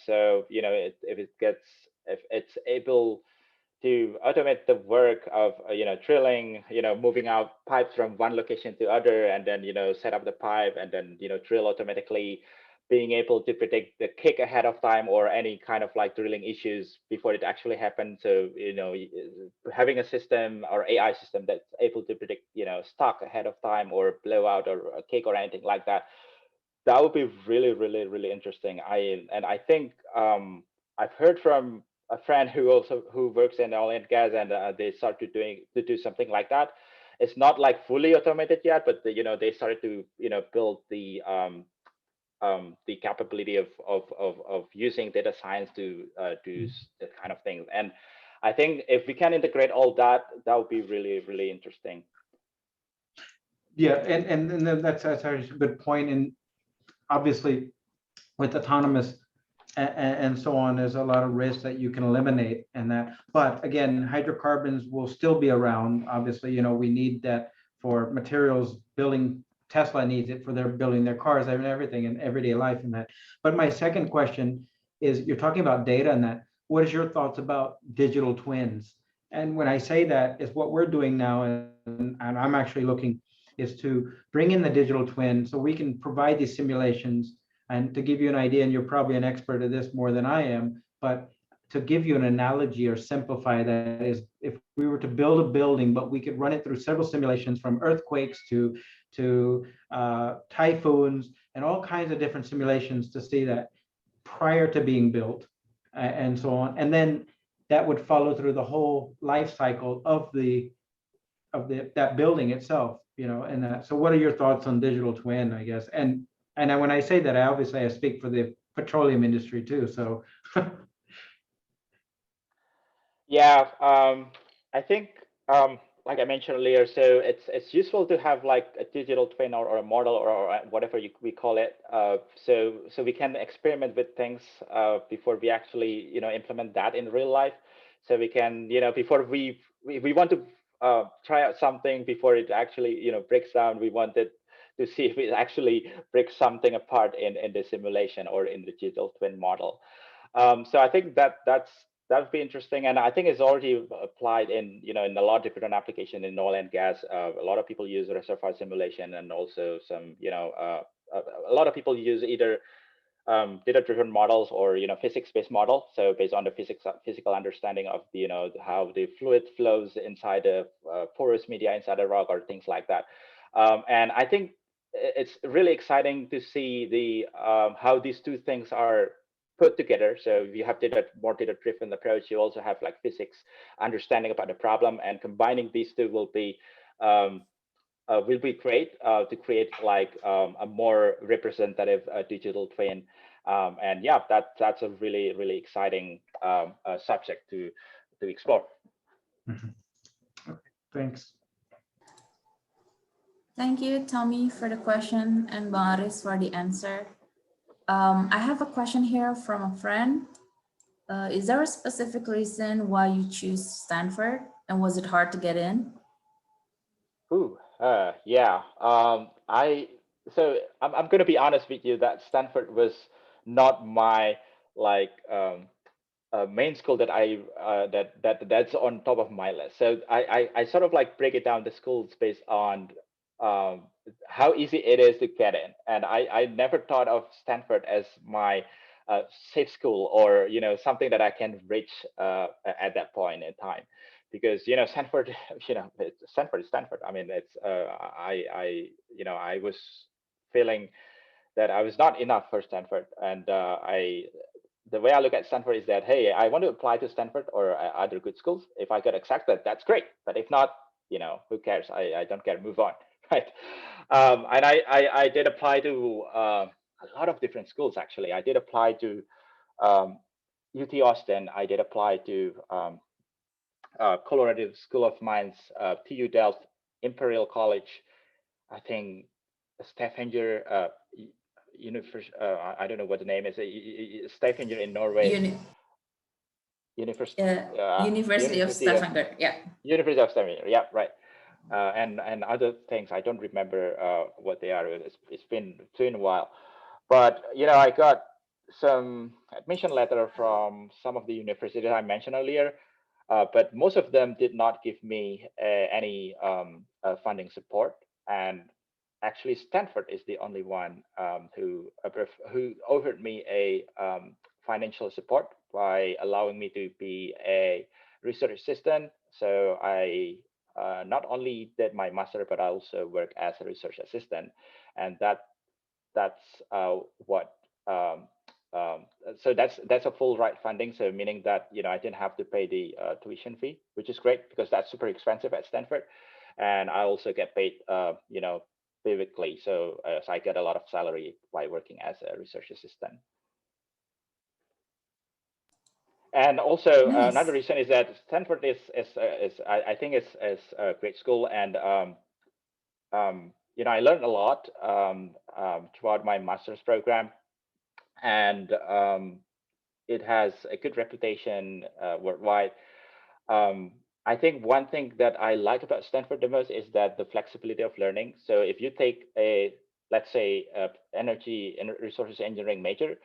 So you know, if it's able to automate the work of you know, drilling, you know, moving out pipes from one location to other, and then, you know, set up the pipe and then, you know, drill automatically, being able to predict the kick ahead of time or any kind of like drilling issues before it actually happens. So, you know, having a system or AI system that's able to predict, you know, stock ahead of time or blowout or a kick or anything like that, that would be really, really, really interesting. I think I've heard from a friend who works in oil and gas, and they started to do something like that. It's not like fully automated yet, but you know, they started to, you know, build the capability of using data science to do that kind of thing. And I think if we can integrate all that, that would be really, really interesting. Yeah, and then that's actually a good point. And obviously, with autonomous and so on, there's a lot of risks that you can eliminate and that. But again, hydrocarbons will still be around. Obviously, you know, we need that for materials building. Tesla needs it for their building their cars and everything in everyday life and that. But my second question is, you're talking about data and that. What is your thoughts about digital twins? And when I say that, is what we're doing now, and I'm actually looking, is to bring in the digital twin so we can provide these simulations. And to give you an idea, and you're probably an expert at this more than I am, but to give you an analogy or simplify that is, if we were to build a building, but we could run it through several simulations, from earthquakes to typhoons and all kinds of different simulations to see that prior to being built, and so on. And then that would follow through the whole life cycle of that building itself, and so what are your thoughts on digital twin, I guess? And when I say that, I speak for the petroleum industry too, so. Yeah, I think, like I mentioned earlier, so it's useful to have like a digital twin or a model or whatever we call it, so we can experiment with things before we actually implement that in real life. So we can before we want to try out something before it actually breaks down. We wanted to see if it actually breaks something apart in the simulation or in the digital twin model. So I think that would be interesting, and I think it's already applied in in a lot of different applications in oil and gas. A lot of people use reservoir simulation, and also some a lot of people use either data-driven models or physics-based models. So based on the physical understanding of the how the fluid flows inside the porous media inside the rock or things like that. And I think it's really exciting to see the how these two things are put together. So you have more data-driven approach. You also have like physics understanding about the problem, and combining these two will be great to create like a more representative digital twin. And yeah, that's a really exciting subject to explore. Okay, thanks. Thank you, Tommy, for the question, and Bang Aris for the answer. I have a question here from a friend. Is there a specific reason why you choose Stanford, and was it hard to get in? Ooh, yeah. I'm going to be honest with you that Stanford was not my like main school that that's on top of my list. So I sort of like break it down the schools based on how easy it is to get in, and I never thought of Stanford as my safe school, or something that I can reach at that point in time, because Stanford, Stanford is Stanford. I mean, it's I was feeling that I was not enough for Stanford, and the way I look at Stanford is that, hey, I want to apply to Stanford or other good schools. If I get accepted, that's great. But if not, who cares? I don't care. Move on, right? And I did apply to a lot of different schools. Actually, I did apply to UT Austin. I did apply to Colorado School of Mines, TU Delft, Imperial College. I think Stavanger University. I don't know what the name is. Stavanger in Norway. University of Stavanger. Yeah. University of Stavanger. Yeah, right. And other things I don't remember what they are. It's been a while, but I got some admission letter from some of the universities I mentioned earlier, but most of them did not give me any funding support. And actually, Stanford is the only one who offered me a financial support by allowing me to be a research assistant. So I not only did my master, but I also work as a research assistant, and that's what. So that's a full ride funding. So meaning that I didn't have to pay the tuition fee, which is great because that's super expensive at Stanford, and I also get paid biweekly. So I get a lot of salary by working as a research assistant. And also Nice. Another reason is that Stanford is I think is a great school, and I learned a lot throughout my master's program, and it has a good reputation worldwide. I think one thing that I like about Stanford the most is that the flexibility of learning. So if you take let's say, energy and resources engineering major,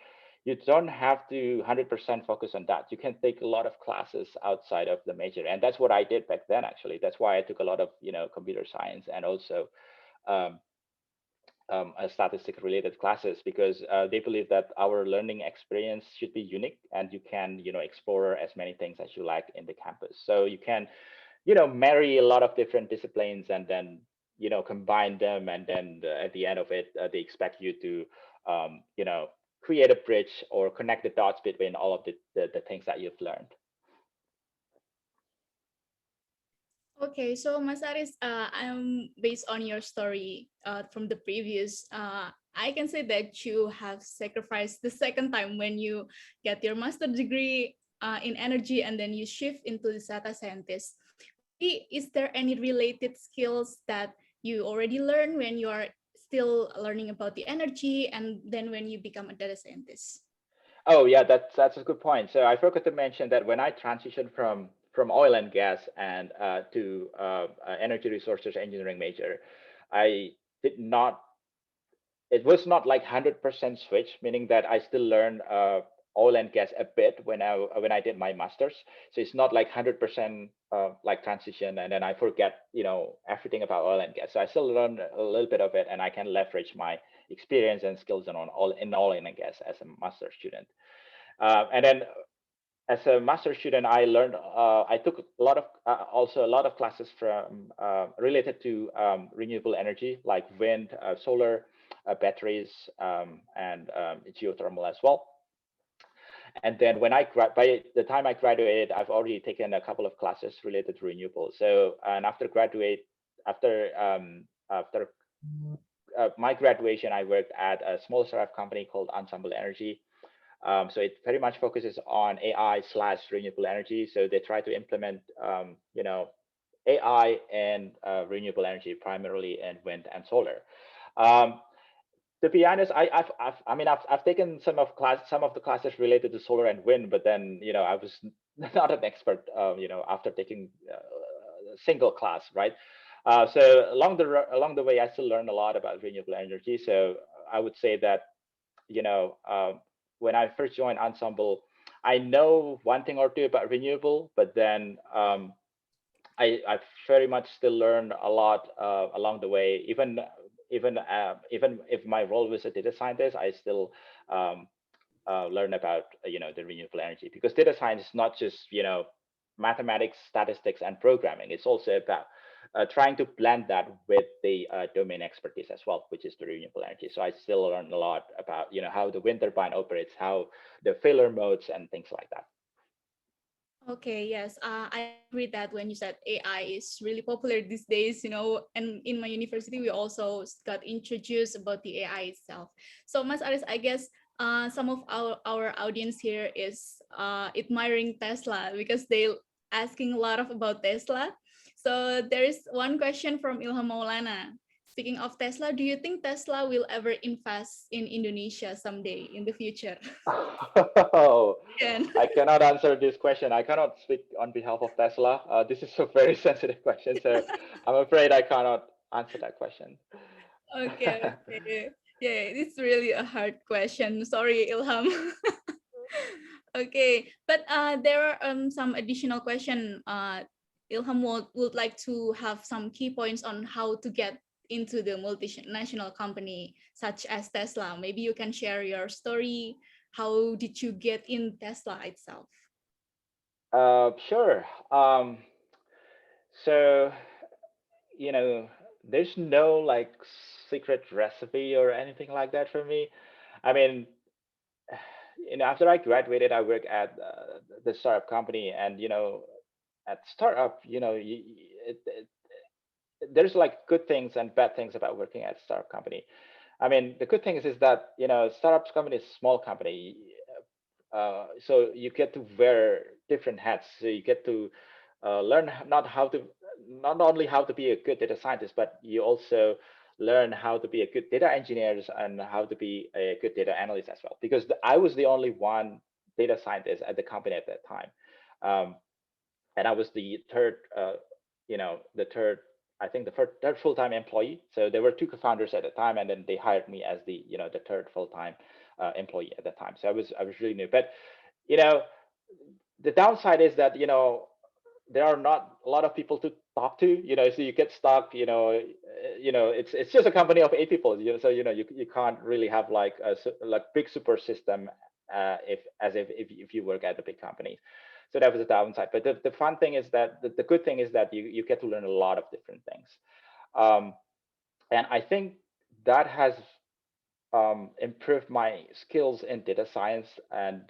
you don't have to 100% focus on that. You can take a lot of classes outside of the major, and that's what I did back then. Actually, that's why I took a lot of computer science and also statistic related classes, because they believe that our learning experience should be unique, and you can explore as many things as you like in the campus. So you can marry a lot of different disciplines, and then combine them, and then at the end of it, they expect you to, create a bridge or connect the dots between all of the things that you've learned. Okay, so Mas Aris, I'm based on your story from the previous. I can say that you have sacrificed the second time when you get your master degree in energy, and then you shift into the data scientist. Is there any related skills that you already learned when you are still learning about the energy, and then when you become a data scientist? Oh yeah, that's a good point. So I forgot to mention that when I transitioned from oil and gas and to energy resources engineering major, I did not. It was not like 100% switch, meaning that I still learned oil and gas a bit when I did my masters. So it's not like 100% like transition, and then I forget everything about oil and gas. So I still learn a little bit of it, and I can leverage my experience and skills in oil and gas as a master student. And then as a master student, I learned. I took also a lot of classes from related to renewable energy, like wind, solar, batteries, and geothermal as well. And then by the time I graduated, I've already taken a couple of classes related to renewables. So, and after my graduation, I worked at a small startup company called Ensemble Energy. So it very much focuses on AI/renewable energy. So they try to implement, AI and renewable energy, primarily in wind and solar. To be honest, I've taken some of the classes related to solar and wind, but then I was not an expert. After taking a single class, right? So along the way, I still learned a lot about renewable energy. So I would say that when I first joined Ensemble, I know one thing or two about renewable, but then I very much still learn a lot along the way. Even if my role was a data scientist, I still learn about the renewable energy, because data science is not just mathematics, statistics, and programming. It's also about trying to blend that with the domain expertise as well, which is the renewable energy. So I still learn a lot about how the wind turbine operates, how the failure modes, and things like that. Okay, yes, I agree that when you said AI is really popular these days, and in my university, we also got introduced about the AI itself. So, Mas Aris, I guess some of our audience here is admiring Tesla because they asking a lot about Tesla. So there is one question from Ilham Maulana. Speaking of Tesla, do you think Tesla will ever invest in Indonesia someday in the future? Oh, I cannot answer this question. I cannot speak on behalf of Tesla. This is a very sensitive question, so I'm afraid I cannot answer that question. Okay. Yeah, it's really a hard question. Sorry, Ilham. Okay, but there are some additional question. Ilham would like to have some key points on how to get into the multinational company such as Tesla. Maybe you can share your story. How did you get in Tesla itself? Sure. So there's no like secret recipe or anything like that for me. I mean, after I graduated, I worked at the startup company, and at startup, there's like good things and bad things about working at a startup company. I mean, the good thing is that startups company is a small company, so you get to wear different hats. So you get to learn not only how to be a good data scientist, but you also learn how to be a good data engineer and how to be a good data analyst as well. Because I was the only one data scientist at the company at that time, and I was the third, I think the third full-time employee. So there were two co-founders at the time, and then they hired me as the the third full-time employee at the time. So I was really new, but the downside is that there are not a lot of people to talk to, so you get stuck, it's just a company of 8 people, so you can't really have like a big super system if you work at a big company. So that was the downside. But the fun thing is that the good thing is that you get to learn a lot of different things. And I think that has improved my skills in data science. And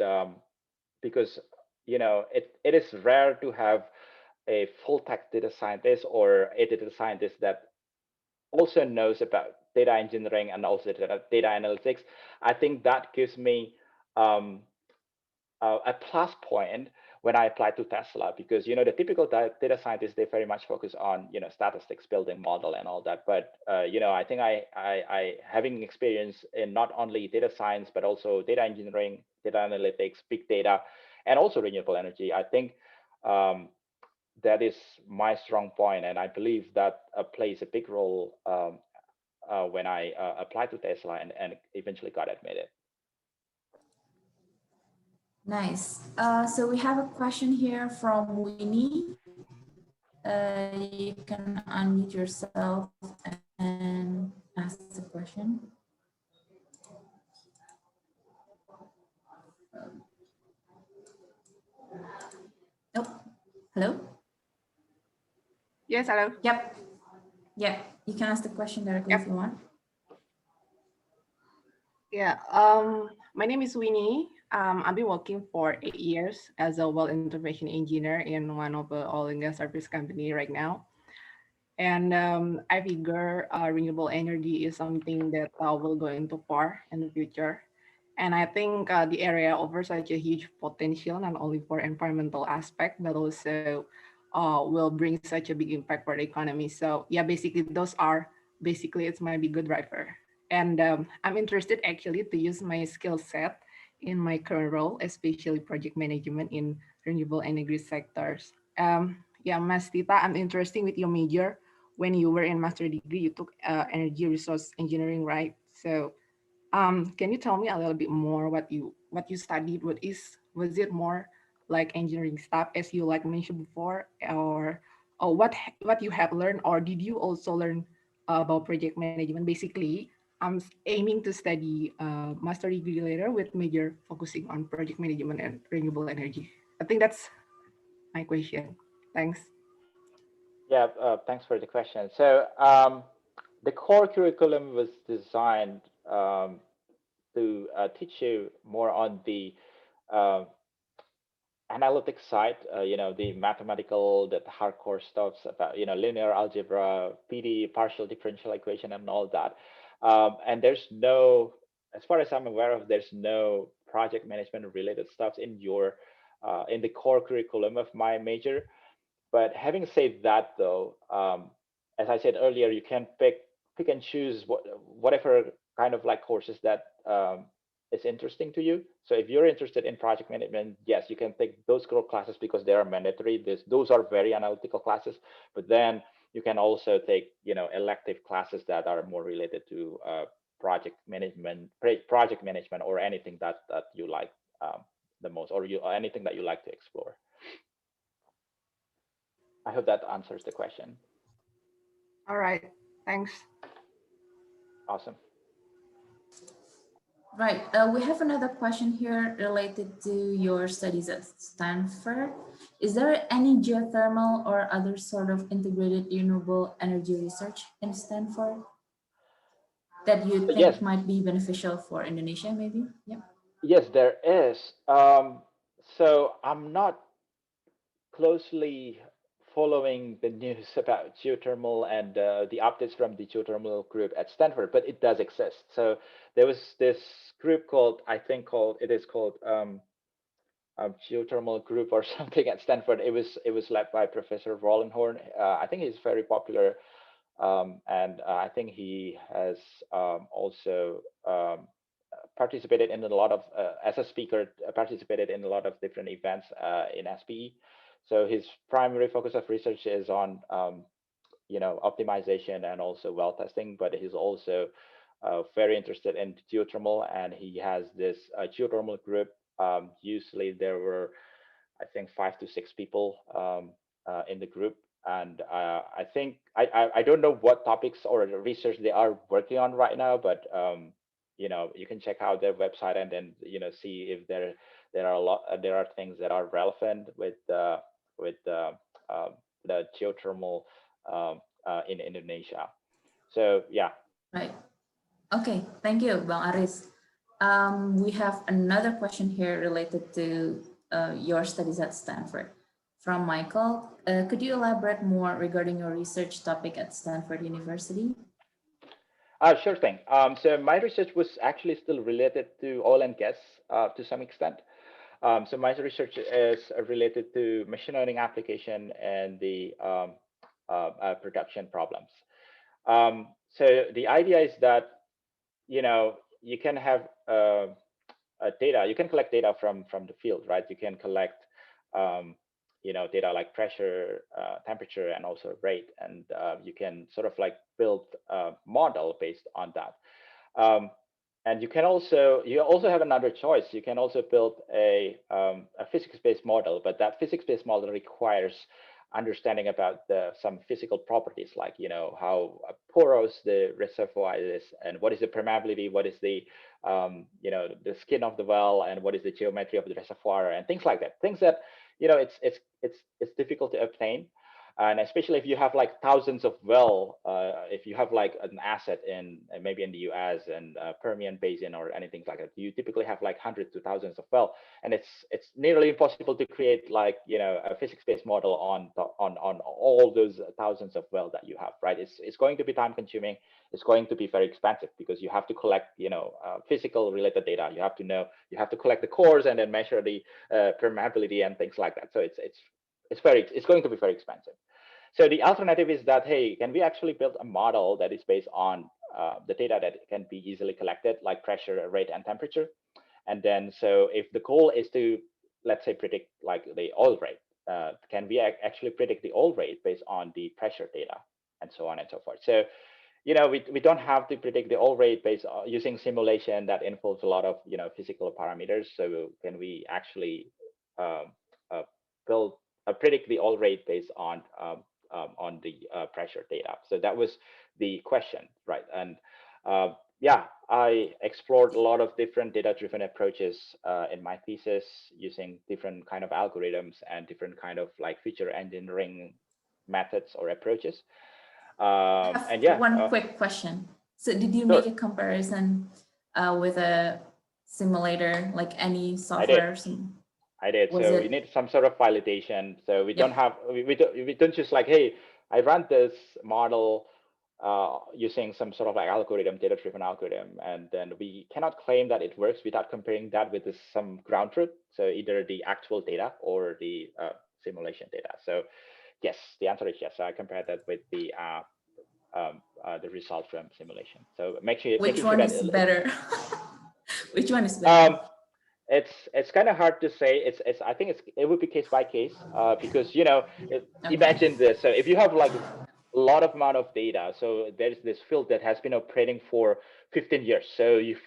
because it is rare to have a full stack data scientist or a data scientist that also knows about data engineering and also data analytics. I think that gives me um, a plus point when I apply to Tesla, because the typical data scientists, they very much focus on statistics, building model and all that. But I think I having experience in not only data science but also data engineering, data analytics, big data, and also renewable energy. I think um, that is my strong point, and I believe that plays a big role when I applied to Tesla and eventually got admitted. Nice. So we have a question here from Winnie. You can unmute yourself and ask the question. Oh, hello? Yes, hello. Yep. Yeah, you can ask the question directly if you want. Yeah, my name is Winnie. I've been working for 8 years as a well intervention engineer in one of the oil and gas service company right now. And I figure renewable energy is something that will go into far in the future. And I think the area offers such a huge potential, not only for environmental aspect, but also will bring such a big impact for the economy. So yeah, basically those are, basically it's my big good driver. And I'm interested actually to use my skill set in my current role, especially project management in renewable energy sectors. Yeah, Mas Tita, I'm interested with your major. When you were in master degree, you took energy resource engineering, right? So can you tell me a little bit more what you studied? Was it more like engineering stuff as you like mentioned before, or what you have learned, or did you also learn about project management? Basically, I'm aiming to study master degree later with major focusing on project management and renewable energy. I think that's my question. Thanks. Yeah, thanks for the question. So the core curriculum was designed to teach you more on the uh, analytic side, the mathematical, the hardcore stuffs about, linear algebra, PD, partial differential equation, and all that. And there's no, as far as I'm aware of, there's no project management related stuff in the core curriculum of my major. But having said that, though, as I said earlier, you can pick and choose whatever kind of like courses that is interesting to you. So if you're interested in project management, yes, you can take those core classes because they are mandatory. Those are very analytical classes. But then you can also take elective classes that are more related to project management, or anything that you like the most, or anything that you like to explore. I hope that answers the question. All right. Thanks. Awesome. Right. We have another question here related to your studies at Stanford. Is there any geothermal or other sort of integrated renewable energy research in Stanford that you think Yes, might be beneficial for Indonesia, maybe? Yep. yes, there is. So I'm not closely following the news about geothermal and the updates from the geothermal group at Stanford, but it does exist. So there was this group called, I think it is called geothermal group or something at Stanford. It was led by Professor Wallenhorn. I think he's very popular, and I think he has also participated in a lot of as a speaker, participated in a lot of different events in SPE. So his primary focus of research is on optimization and also well testing, but he's also very interested in geothermal, and he has this geothermal group. Usually there were, I think, 5 to 6 people in the group, and I think I don't know what topics or research they are working on right now, but you can check out their website and then see if there are things that are relevant with with the geothermal in Indonesia. So yeah. Right. Okay, thank you, Bang Aris. We have another question here related to your studies at Stanford from Michael. Could you elaborate more regarding your research topic at Stanford University? Sure thing. So my research was actually still related to oil and gas to some extent. So my research is related to machine learning application and the production problems. So the idea is that, you can have data, you can collect data from the field, right? You can collect, data like pressure, temperature, and also rate, and you can sort of like build a model based on that. And you also have another choice. You can also build a physics-based model, but that physics-based model requires understanding about some physical properties, like how porous the reservoir is, and what is the permeability, what is the the skin of the well, and what is the geometry of the reservoir, and things like that. Things that it's difficult to obtain. And especially if you have like thousands of if you have like an asset in maybe in the US and Permian Basin or anything like that, you typically have like hundreds to thousands of and it's nearly impossible to create like a physics-based model on all those thousands of that you have, right? It's going to be time consuming. It's going to be very expensive because you have to collect physical related data. You have to collect the cores and then measure the permeability and things like that. So it's going to be very expensive. So the alternative is that, hey, can we actually build a model that is based on the data that can be easily collected, like pressure, rate, and temperature? And then, so if the goal is to, let's say, predict like the oil rate, can we actually predict the oil rate based on the pressure data, and so on and so forth? So, we don't have to predict the oil rate based on using simulation that involves a lot of physical parameters. So can we actually predict the oil rate based on the pressure data? So that was the question, right? And yeah, I explored a lot of different data-driven approaches in my thesis, using different kind of algorithms and different kind of like feature engineering methods or approaches. And yeah, one quick question. So did you sure. make a comparison with a simulator, like any software? I did. So we need some sort of validation. So we don't have, we don't just like, hey, I ran this model using some sort of like algorithm, data-driven algorithm, and then we cannot claim that it works without comparing that with some ground truth. So either the actual data or the simulation data. So yes, the answer is yes. I compared that with the result from simulation. So which one is better? Which one is better? It's kind of hard to say. I think it would be case by case because imagine this. So if you have like a lot of amount of data, so there's this field that has been operating for 15 years. So you've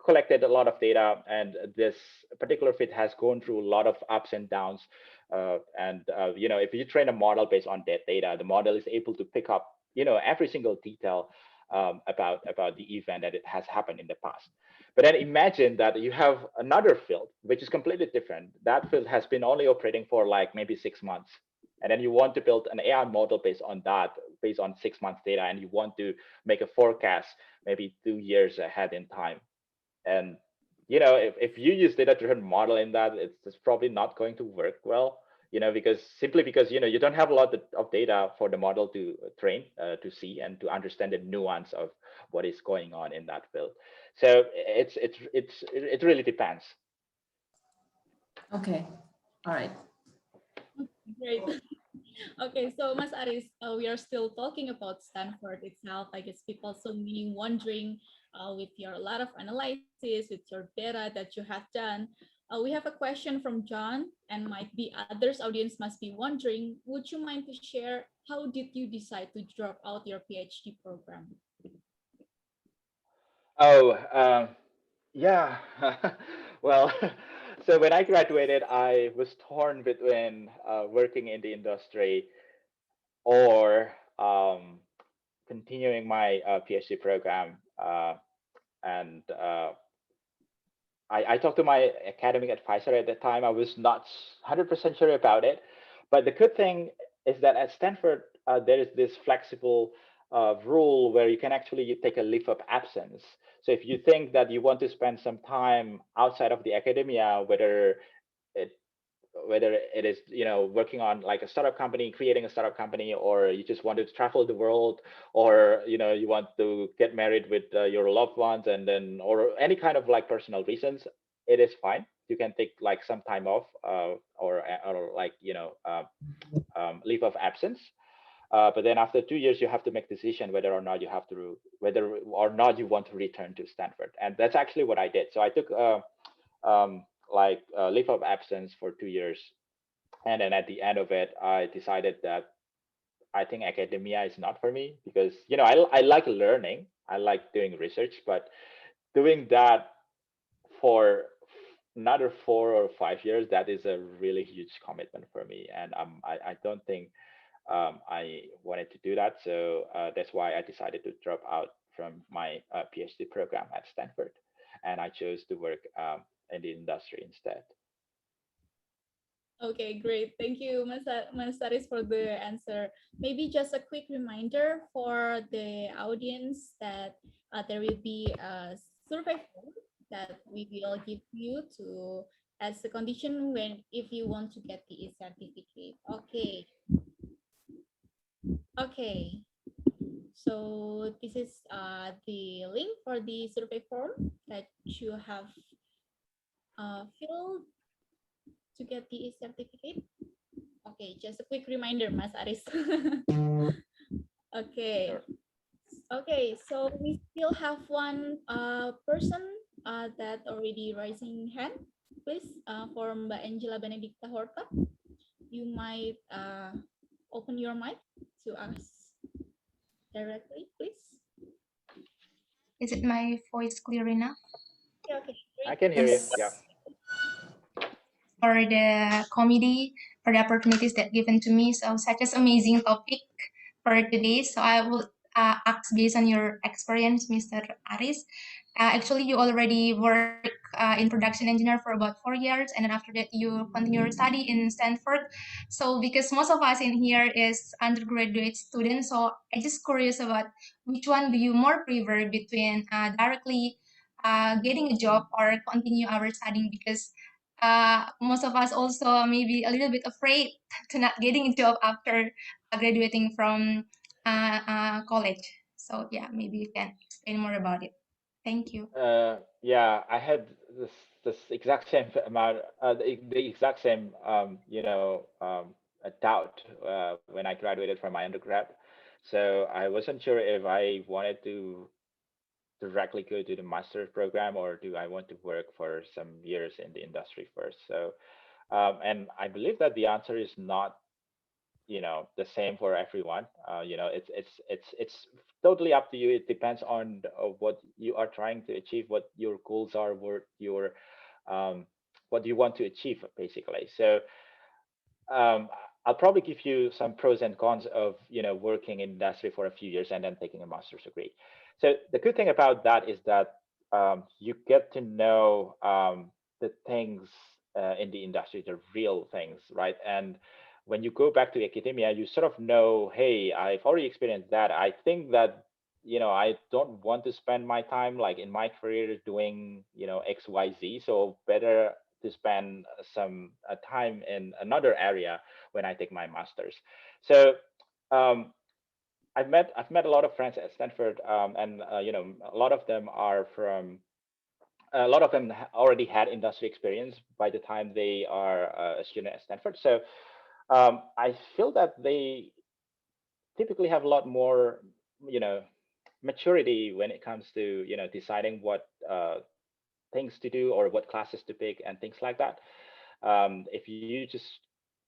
collected a lot of data, and this particular field has gone through a lot of ups and downs. If you train a model based on that data, the model is able to pick up every single detail about the event that it has happened in the past. But then imagine that you have another field which is completely different. That field has been only operating for like maybe 6 months, and then you want to build an AI model based on 6 months data, and you want to make a forecast maybe 2 years ahead in time. And if you use data-driven model in that, it's probably not going to work well. Because you don't have a lot of data for the model to train, to see and to understand the nuance of what is going on in that field. So it really depends. Okay, all right. Great. Okay, so Mas Aris, we are still talking about Stanford itself. I guess people so meaning wondering with your lot of analysis, with your data that you have done. We have a question from John, and might be others audience must be wondering, would you mind to share how did you decide to drop out your PhD program? Oh, yeah. Well, so when I graduated, I was torn between working in the industry or continuing my PhD program. And I talked to my academic advisor at the time. I was not 100% sure about it. But the good thing is that at Stanford, there is this flexible rule where you can actually take a leave of absence. So if you think that you want to spend some time outside of the academia, it whether it is working on like a startup company, creating a startup company, or you just want to travel the world, or you want to get married with your loved ones, and then or any kind of like personal reasons, it is fine. You can take like some time off, or like leave of absence. But then after 2 years, you have to make decision whether or not you want to return to Stanford, and that's actually what I did. So I took leave of absence for 2 years, and then at the end of it, I decided that I think academia is not for me, because I like learning, I like doing research, but doing that for another 4 or 5 years, that is a really huge commitment for me, and I don't think I wanted to do that. So that's why I decided to drop out from my PhD program at Stanford, and I chose to work in the industry instead. Okay, great. Thank you, Mas Aris, for the answer. Maybe just a quick reminder for the audience that there will be a survey form that we will give you to as a condition if you want to get the certificate. Okay. Okay. So this is the link for the survey form that you have filled to get the certificate. Okay, just a quick reminder, Mas Aris. Okay. Sure. Okay, so we still have one person that already raising hand. Please, for Mbak Angela Benedicta Horta, you might open your mic to us directly, please. Is it my voice clear enough? Yeah, okay, great. I can hear you. Yeah. For the committee, for the opportunities that given to me. So such as amazing topic for today. So I will ask based on your experience, Mr. Aris. Actually, you already work in production engineer for about 4 years, and then after that you continue your study in Stanford. So because most of us in here is undergraduate students, so I just curious about which one do you more prefer between directly getting a job or continue our studying, because most of us also maybe a little bit afraid to not getting a job after graduating from college. So yeah, maybe you can explain more about it. Thank you. Yeah, I had this exact same amount, the exact same a doubt when I graduated from my undergrad. So I wasn't sure if I wanted to directly go to the master's program, or do I want to work for some years in the industry first. So and I believe that the answer is not the same for everyone. It's totally up to you. It depends on what you are trying to achieve, what your goals are, what you want to achieve, basically. So I'll probably give you some pros and cons of working in industry for a few years and then taking a master's degree. So the good thing about that is that you get to know the things in the industry, the real things, right? And when you go back to academia, you sort of know, hey, I've already experienced that. I think that I don't want to spend my time like in my career doing X, Y, Z. So better to spend some time in another area when I take my master's. So I've met a lot of friends at Stanford, and a lot of them are from a lot of them already had industry experience by the time they are a student at Stanford. So I feel that they typically have a lot more maturity when it comes to deciding what things to do or what classes to pick and things like that. If you just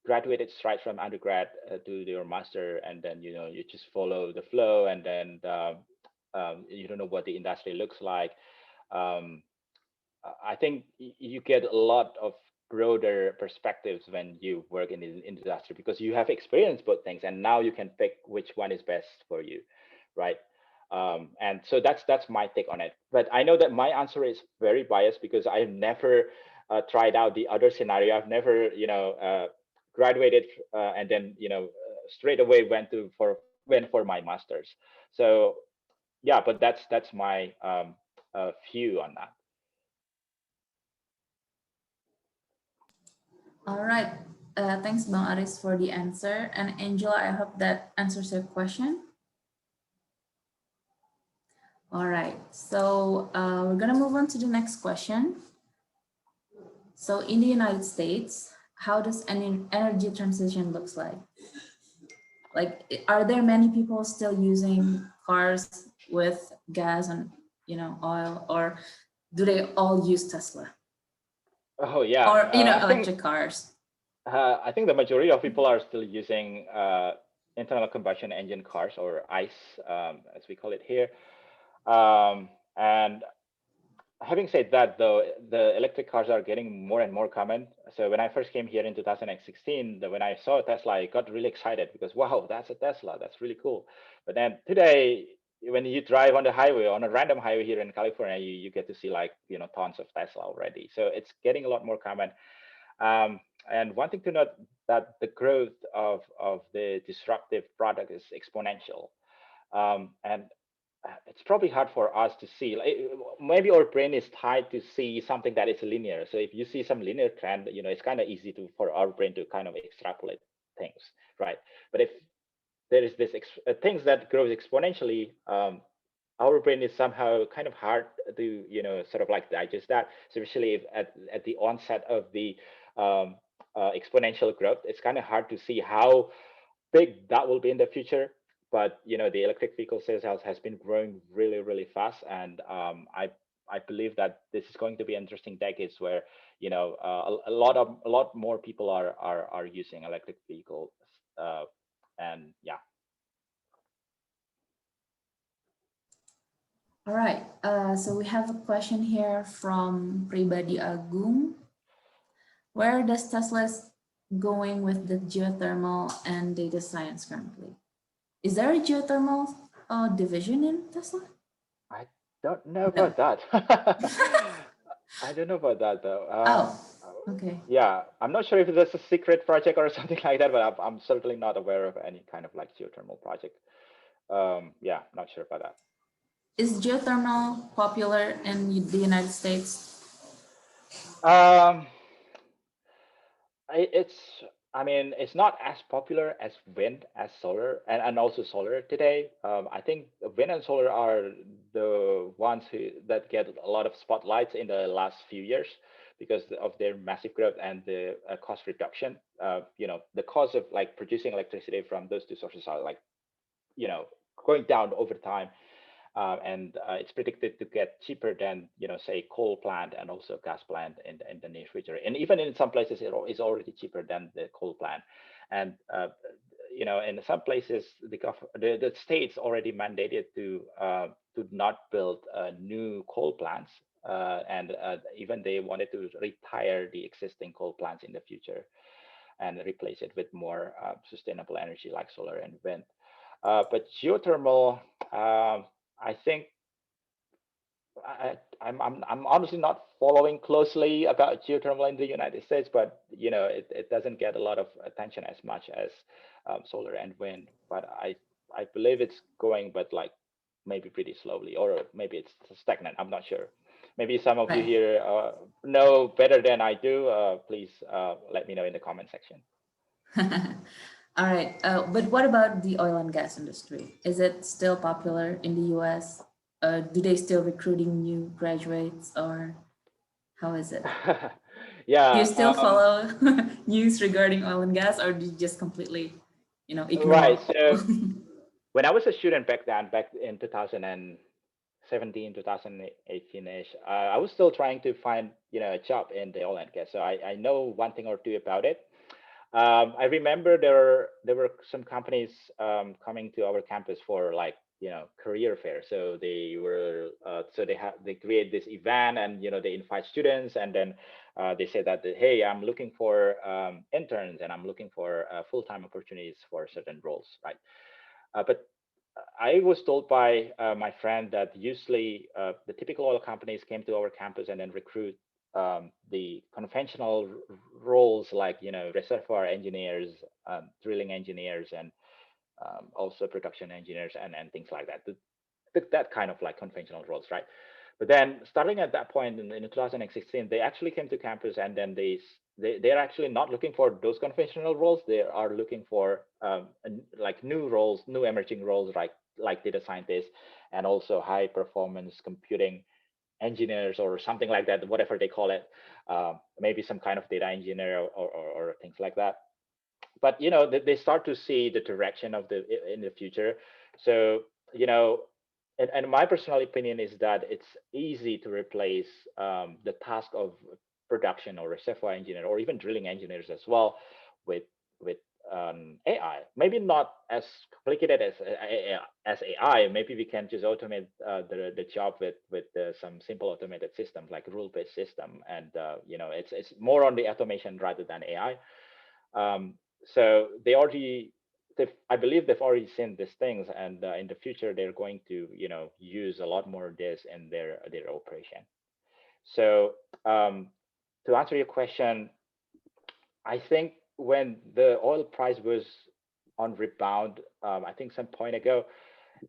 graduated straight from undergrad to your master, and then you just follow the flow, and then you don't know what the industry looks like, I think you get a lot of broader perspectives when you work in the industry, because you have experienced both things, and now you can pick which one is best for you, right? And so that's my take on it. But I know that my answer is very biased, because I've never tried out the other scenario. I've never graduated and then straight away went to for went for my master's. So yeah, but that's my view on that. All right. Thanks, Bang Aris, for the answer. And Angela, I hope that answers your question. All right. So we're going to move on to the next question. So in the United States, how does energy transition looks like? Like, are there many people still using cars with gas and, oil, or do they all use Tesla? Oh yeah. Or, electric cars? I think the majority of people are still using internal combustion engine cars, or ICE, as we call it here. And having said that, though, the electric cars are getting more and more common. So when I first came here in 2016, when I saw a Tesla, I got really excited because, wow, that's a Tesla. That's really cool. But then today, when you drive on the highway, on a random highway here in California, you get to see like, tons of Tesla already. So it's getting a lot more common. And one thing to note, that the growth of the disruptive product is exponential. And it's probably hard for us to see. Like, maybe our brain is tied to see something that is linear. So if you see some linear trend, it's kind of easy for our brain to kind of extrapolate things, right? But if there is this things that grows exponentially, our brain is somehow kind of hard to sort of like digest that, especially if at the onset of the exponential growth. It's kind of hard to see how big that will be in the future. But the electric vehicle sales has been growing really, really fast, and I believe that this is going to be interesting decades where a lot more people are using electric vehicles, and yeah. All right. So we have a question here from Pribadi Agung. Where does Tesla going with the geothermal and data science currently? Is there a geothermal division in Tesla? I don't know about that. I don't know about that though. Okay. Yeah, I'm not sure if that's a secret project or something like that, but I'm certainly not aware of any kind of like geothermal project. Yeah, not sure about that. Is geothermal popular in the United States? It's not as popular as wind, as solar, and also solar today. I think wind and solar are the ones that get a lot of spotlights in the last few years because of their massive growth and the cost reduction. The cost of like producing electricity from those two sources are like, going down over time. And it's predicted to get cheaper than say coal plant and also gas plant in the near future. And even in some places, it's already cheaper than the coal plant. And in some places, the states already mandated to not build new coal plants, and even they wanted to retire the existing coal plants in the future and replace it with more sustainable energy like solar and wind. But geothermal, I think I'm honestly not following closely about geothermal in the United States, but it doesn't get a lot of attention as much as solar and wind. But I believe it's going, but like maybe pretty slowly, or maybe it's stagnant. I'm not sure. Maybe some of you here know better than I do. Please let me know in the comment section. All right, but what about the oil and gas industry? Is it still popular in the US? Do they still recruiting new graduates, or how is it? Yeah. Do you still follow news regarding oil and gas, or do you just completely, ignore? Right. So when I was a student back in 2017, 2018-ish, I was still trying to find, a job in the oil and gas. So I know one thing or two about it. I remember there were some companies coming to our campus for like career fair. So they were they create this event, and they invite students, and then they say that, hey, I'm looking for interns, and I'm looking for full-time opportunities for certain roles, right? But I was told by my friend that usually the typical oil companies came to our campus and then recruit the conventional roles like reservoir engineers, drilling engineers, and also production engineers and things like that. That kind of like conventional roles, right? But then starting at that point in 2016, they actually came to campus, and then they're actually not looking for those conventional roles. They are looking for like new roles, new emerging roles, like data scientists and also high performance computing engineers or something like that, whatever they call it, maybe some kind of data engineer or things like that. But they start to see the direction of in the future. So and my personal opinion is that it's easy to replace the task of production or reservoir engineer or even drilling engineers as well with with AI. Maybe not as complicated as AI. Maybe we can just automate the job with some simple automated systems like rule-based system, and it's more on the automation rather than AI. So I believe they've already seen these things, and in the future they're going to use a lot more of this in their operation. So to answer your question, I think when the oil price was on rebound, I think some point ago,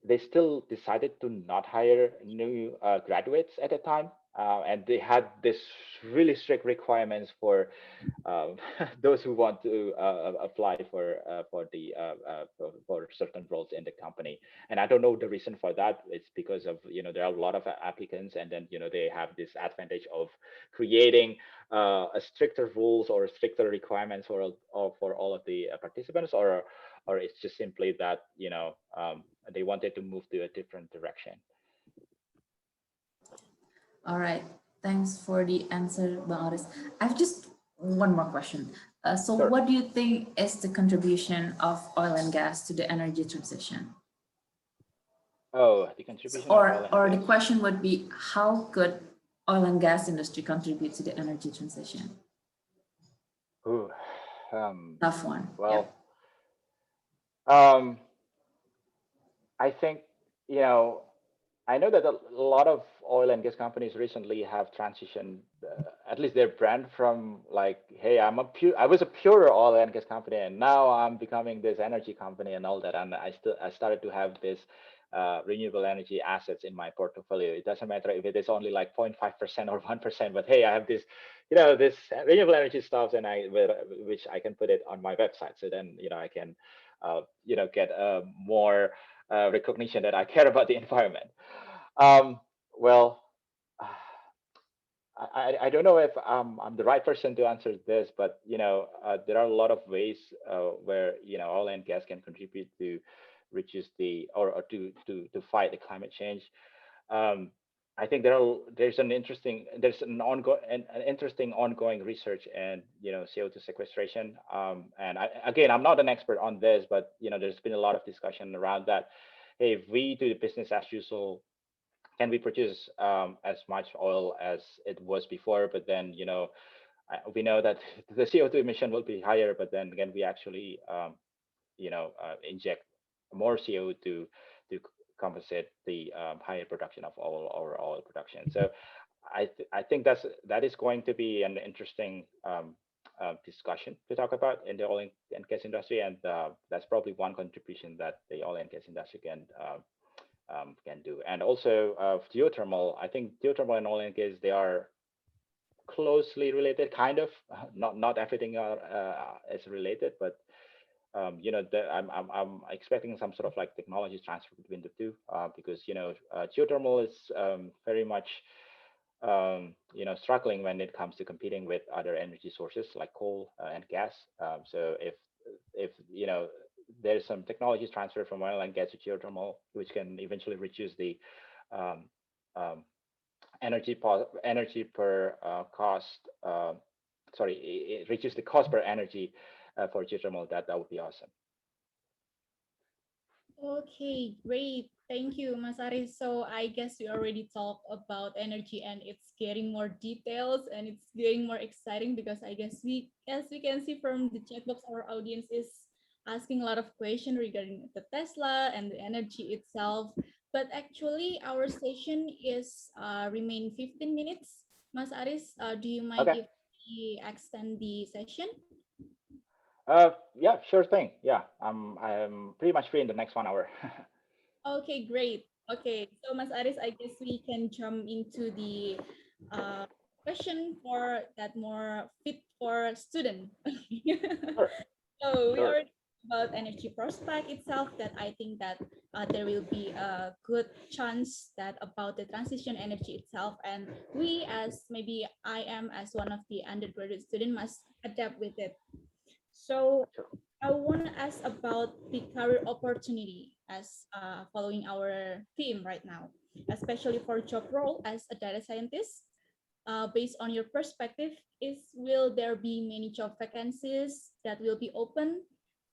they still decided to not hire new graduates at the time, and they had this really strict requirements for those who want to apply for certain roles in the company. And I don't know the reason for that. It's because of there are a lot of applicants, and then they have this advantage of creating a stricter rules or stricter requirements for all of the participants, or it's just simply that they wanted to move to a different direction. All right, thanks for the answer, Bang Aris. I've just one more question. So Sure. What do you think is the contribution of oil and gas to the energy transition? Oh, the contribution of oil and Or gas. the question would be, how could oil and gas industry contribute to the energy transition? Ooh, Tough one. well, I think, I know that a lot of oil and gas companies recently have transitioned, at least their brand from like, hey, I was a pure oil and gas company, and now I'm becoming this energy company and all that. And I started to have this renewable energy assets in my portfolio. It doesn't matter if it is only like 0.5% or 1%, but hey, I have this, this renewable energy stuff, and which I can put it on my website. So then, I can, get more recognition that I care about the environment. Well, I don't know if I'm the right person to answer this, but there are a lot of ways where oil and gas can contribute to reduce or to fight the climate change. I think there's an interesting ongoing research and CO2 sequestration. And I'm not an expert on this, but there's been a lot of discussion around that. Hey, if we do the business as usual, can we produce as much oil as it was before? But then we know that the CO2 emission will be higher. But then again, we actually inject more CO2 to compensate the higher production of oil production. So I think that is going to be an interesting discussion to talk about in the oil and gas industry, and that's probably one contribution that the oil and gas industry can do. And also geothermal. I think geothermal and oil and gas, they are closely related, kind of. Not everything is related, but I'm expecting some sort of like technology transfer between the two, because geothermal is very much struggling when it comes to competing with other energy sources like coal and gas. So if there's some technology transfer from oil and gas to geothermal, which can eventually reduce the energy per cost. Reduce the cost per energy for geothermal. That would be awesome. Okay, great. Thank you, Mas Aris. So I guess we already talked about energy, and it's getting more details and it's getting more exciting, because I guess as we can see from the chat box, our audience is asking a lot of questions regarding the Tesla and the energy itself. But actually, our session is remain 15 minutes. Mas Aris, do you mind if we extend the session? Yeah, sure thing. Yeah, I'm pretty much free in the next 1 hour. Okay, great. Okay, so Mas Aris, I guess we can jump into the uh, question for that more fit for student. Sure, So we sure. already talked about energy prospect itself, that I think that there will be a good chance that about the transition energy itself, and we as maybe I am as one of the undergraduate student must adapt with it. So Sure. I want to ask about the career opportunity as following our theme right now, especially for job role as a data scientist. Based on your perspective, will there be many job vacancies that will be open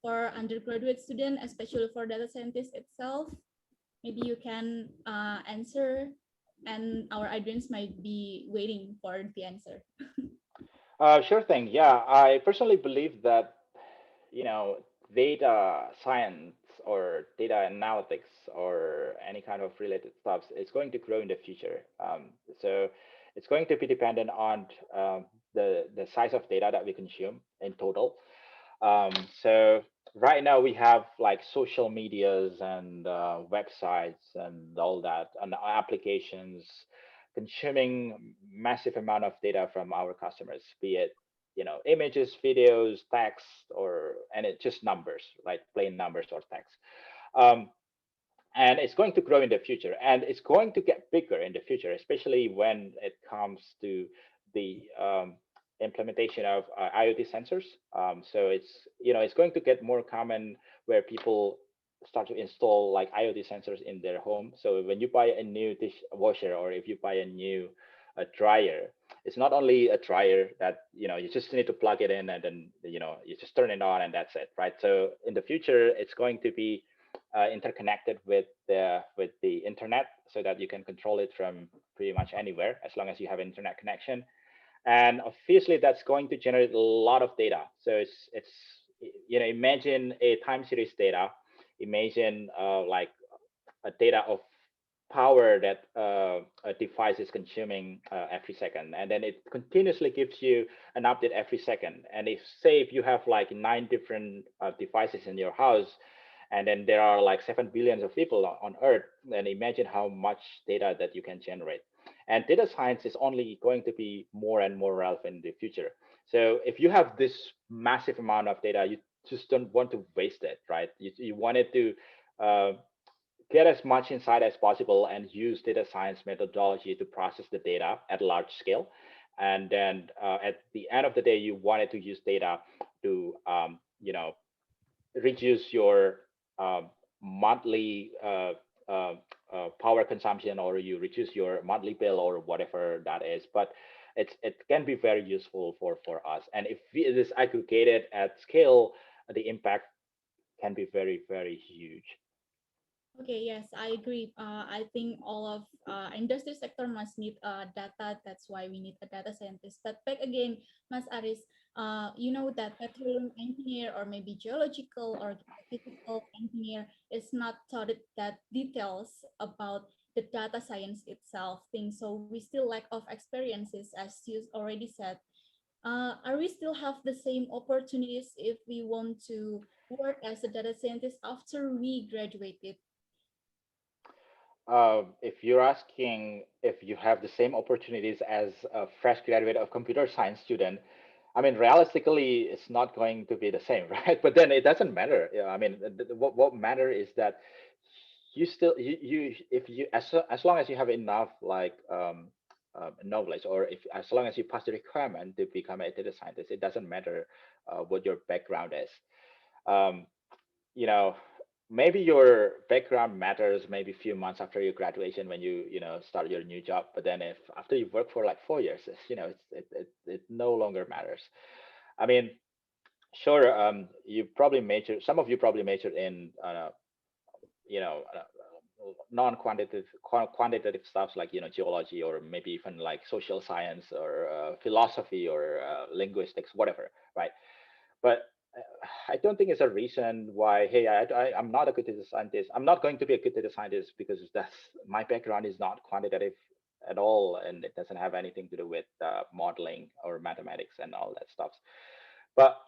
for undergraduate student, especially for data scientists itself? Maybe you can answer, and our audience might be waiting for the answer. Sure thing. Yeah, I personally believe that, you know, data science or data analytics or any kind of related stuff is going to grow in the future. So it's going to be dependent on the size of data that we consume in total. So right now we have like social medias and websites and all that and applications consuming massive amount of data from our customers, be it images, videos, text, or and it just numbers, like plain numbers or text. Um, and it's going to grow in the future, and it's going to get bigger in the future, especially when it comes to the implementation of IoT sensors. So it's going to get more common where people start to install like IoT sensors in their home. So when you buy a new dishwasher or if you buy a new dryer, it's not only a dryer that you just need to plug it in and then you just turn it on and that's it, right? So in the future, it's going to be interconnected with the internet so that you can control it from pretty much anywhere as long as you have internet connection. And obviously that's going to generate a lot of data. So it's imagine a time series data, imagine like a data of power that a device is consuming every second, and then it continuously gives you an update every second. And if you have like 9 different devices in your house, and then there are like 7 billions of people on earth, then imagine how much data that you can generate. And data science is only going to be more and more relevant in the future. So if you have this massive amount of data, you just don't want to waste it, right? You wanted to uh, get as much insight as possible and use data science methodology to process the data at large scale. And then at the end of the day, you wanted to use data to reduce your monthly power consumption, or you reduce your monthly bill or whatever that is. But it can be very useful for us. And if it is aggregated at scale, the impact can be very, very huge. Okay, yes, I agree. I think all of industry sector must need data. That's why we need a data scientist. But back again, Mas Aris, you know that petroleum engineer or maybe geological or physical engineer is not taught that details about the data science itself thing. So we still lack of experiences, as you already said. Are we still have the same opportunities if we want to work as a data scientist after we graduated? If you're asking if you have the same opportunities as a fresh graduate of computer science student, I mean, realistically, it's not going to be the same, right? But then it doesn't matter. Yeah, I mean, what matter is that you still you if you as long as you have enough like knowledge, or if as long as you pass the requirement to become a data scientist, it doesn't matter what your background is. Um, you know Maybe your background matters maybe a few months after your graduation when you start your new job, but then if after you work for like 4 years, it no longer matters. I mean, sure, some of you probably majored in you know uh, non-quantitative quantitative stuff like geology, or maybe even like social science or philosophy or linguistics, whatever, right? But I don't think it's a reason why, hey, I'm not a good data scientist. I'm not going to be a good data scientist because that's my background is not quantitative at all, and it doesn't have anything to do with modeling or mathematics and all that stuff. But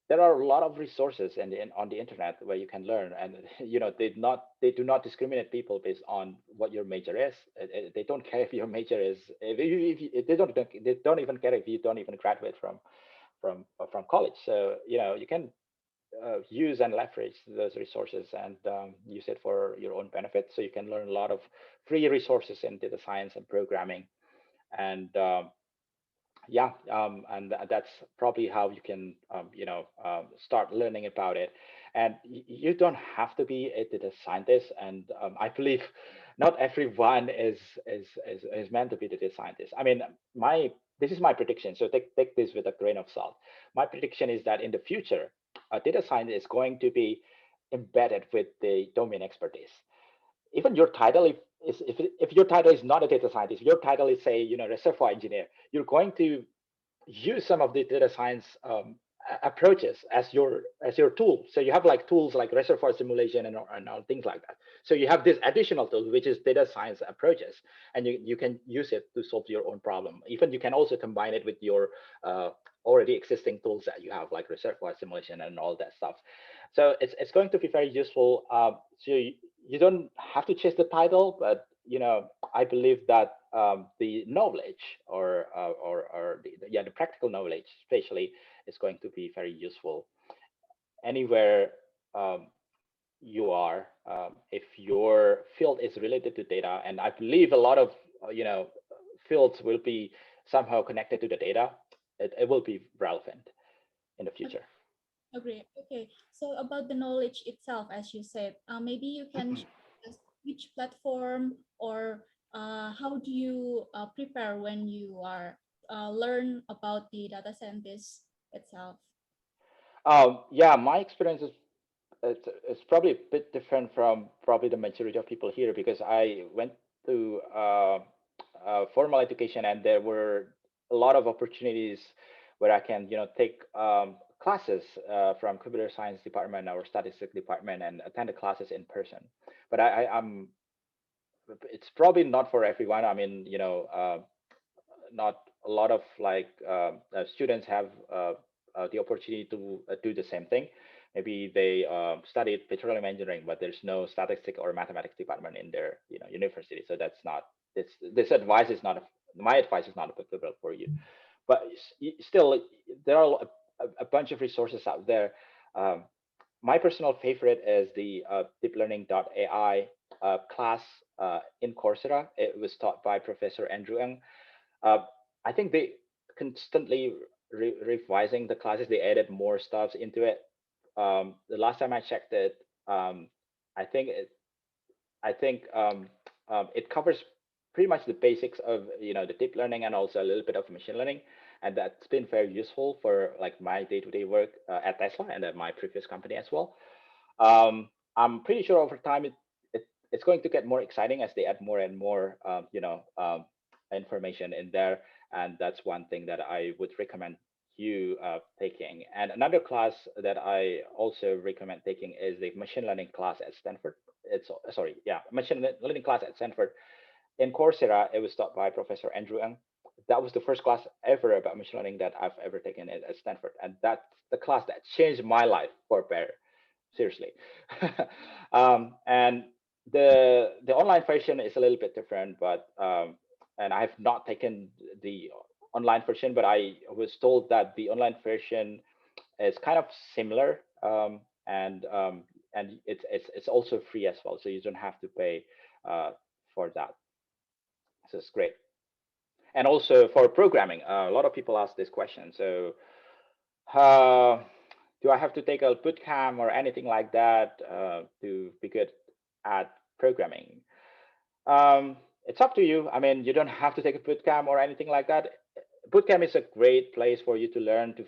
there are a lot of resources on the internet where you can learn, and they do not discriminate people based on what your major is. They don't care if your major is, they don't even care if you don't even graduate from college. So you can use and leverage those resources and use it for your own benefit. So you can learn a lot of free resources in data science and programming, and yeah, and that's probably how you can start learning about it. And you don't have to be a data scientist, and I believe not everyone is meant to be a data scientist. I mean, this is my prediction, so take this with a grain of salt. My prediction is that in the future, a data scientist is going to be embedded with the domain expertise. Even your title, if your title is not a data scientist, your title is, say, reservoir engineer, you're going to use some of the data science approaches as your tool. So you have like tools like reservoir simulation and all things like that. So you have this additional tool, which is data science approaches, and you can use it to solve your own problem. Even you can also combine it with your already existing tools that you have, like reservoir simulation and all that stuff. So it's going to be very useful. So you don't have to chase the title, but I believe that the knowledge or the practical knowledge, especially, is going to be very useful anywhere you are. If your field is related to data, and I believe a lot of fields will be somehow connected to the data, it will be relevant in the future. Agree. Okay. So about the knowledge itself, as you said, maybe you can share us which platform or how do you prepare when you are learn about the data scientist itself? Yeah, my experience is it's probably a bit different from probably the majority of people here, because I went to formal education, and there were a lot of opportunities where I can take classes from computer science department or statistics department and attend the classes in person. But I'm it's probably not for everyone. I mean, not a lot of students have the opportunity to do the same thing. Maybe they studied petroleum engineering, but there's no statistics or mathematics department in their university. So that's not this advice is not my advice is not applicable for you. But still, there are a bunch of resources out there. My personal favorite is the deeplearning.ai class in Coursera. It was taught by Professor Andrew Ng. I think they constantly revising the classes. They added more stuff into it. The last time I checked it, I think it covers pretty much the basics of the deep learning and also a little bit of machine learning, and that's been very useful for like my day-to-day work at Tesla and at my previous company as well. I'm pretty sure over time it's going to get more exciting as they add more and more information in there, and that's one thing that I would recommend you taking. And another class that I also recommend taking is the machine learning class at Stanford. Machine learning class at Stanford. In Coursera, it was taught by Professor Andrew Ng. That was the first class ever about machine learning that I've ever taken at Stanford, and that's the class that changed my life for better. Seriously. And the online version is a little bit different, but and I have not taken the online version, but I was told that the online version is kind of similar, and it's also free as well, so you don't have to pay for that. So it's great. And also for programming, a lot of people ask this question. So do I have to take a boot camp or anything like that to be good at programming? It's up to you. I mean, you don't have to take a boot camp or anything like that. Boot camp is a great place for you to learn to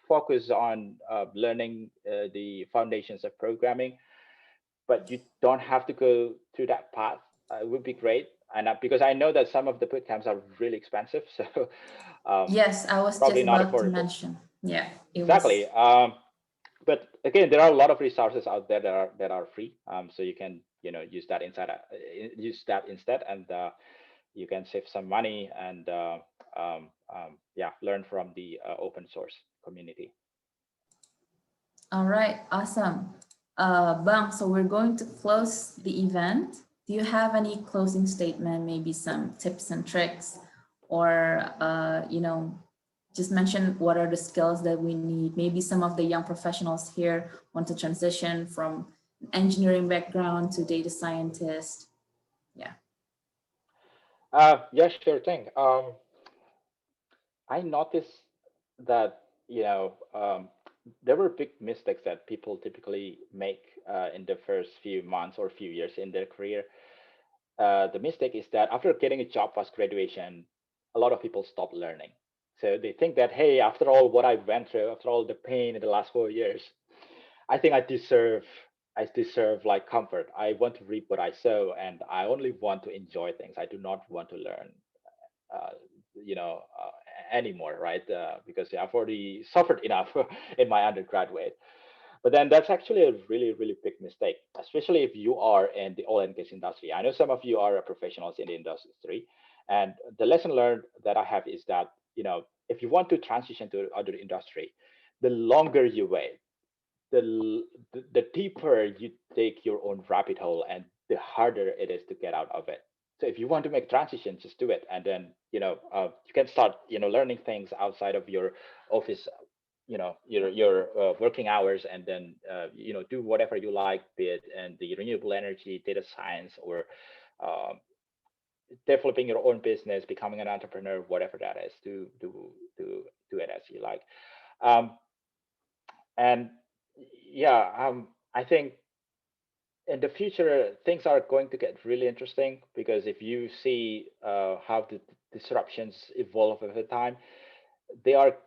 focus on learning the foundations of programming, but you don't have to go through that path. It would be great. And because I know that some of the boot camps are really expensive, so yes, I was probably just not about to affordable. mention. Yeah, Exactly. But again, there are a lot of resources out there that are free. So you can use that instead, and you can save some money and learn from the open source community. All right, awesome. Bang, so we're going to close the event. Do you have any closing statement, maybe some tips and tricks, or, just mention what are the skills that we need? Maybe some of the young professionals here want to transition from engineering background to data scientist. Yeah. Yeah, sure thing. I noticed that, there were big mistakes that people typically make in the first few months or few years in their career. The mistake is that after getting a job post graduation, a lot of people stop learning. So they think that, hey, after all what I went through, after all the pain in the last 4 years, I think I deserve like comfort. I want to reap what I sow, and I only want to enjoy things. I do not want to learn, uh, you know, anymore, right? Because I've already suffered enough in my undergraduate. But then that's actually a really, really big mistake, especially if you are in the oil and gas industry. I know some of you are professionals in the industry, and the lesson learned that I have is that, if you want to transition to other industry, the longer you wait, the deeper you take your own rabbit hole, and the harder it is to get out of it. So if you want to make transition, just do it, and then you can start learning things outside of your office, your working hours, and then do whatever you like, be it in the renewable energy, data science, or um, developing your own business, becoming an entrepreneur, whatever that is. Do it as you like. um, and yeah, I think in the future things are going to get really interesting, because if you see how the disruptions evolve over time, they are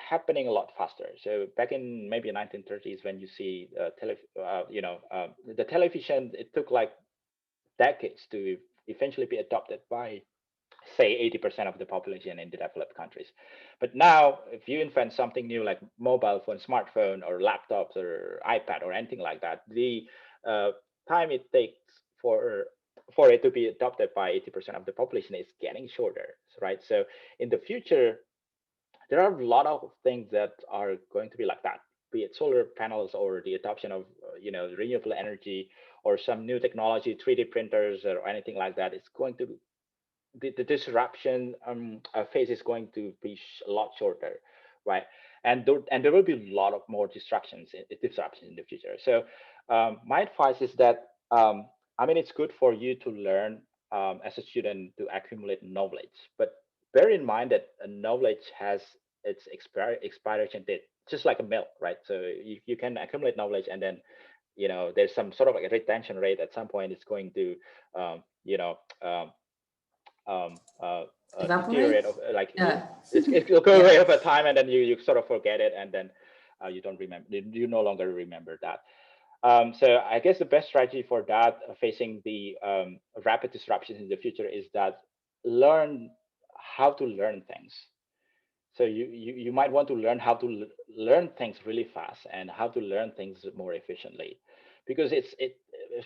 happening a lot faster. So back in maybe 1930s, when you see the television, it took like decades to eventually be adopted by, say, 80% of the population in the developed countries. But now, if you invent something new like mobile phone, smartphone, or laptops, or iPad, or anything like that, the uh, time it takes for it to be adopted by 80% of the population is getting shorter, right? So in the future, there are a lot of things that are going to be like that, be it solar panels, or the adoption of renewable energy, or some new technology, 3D printers, or anything like that. It's going to the disruption phase is going to be a lot shorter, right? And there will be a lot of more disruptions in the future. So my advice is that, I mean, it's good for you to learn as a student, to accumulate knowledge, but bear in mind that knowledge has its expiration date, just like a milk, right? So you can accumulate knowledge, and then there's some sort of like a retention rate. At some point it's going to um, you know um, um, uh, Evaporate? deteriorate of Yeah. it'll go Yeah. away over time, and then you sort of forget it, and then you don't remember, you no longer remember that. So I guess the best strategy for that, facing the rapid disruptions in the future, is that learn how to learn things. So you might want to learn how to learn things really fast, and how to learn things more efficiently, because it's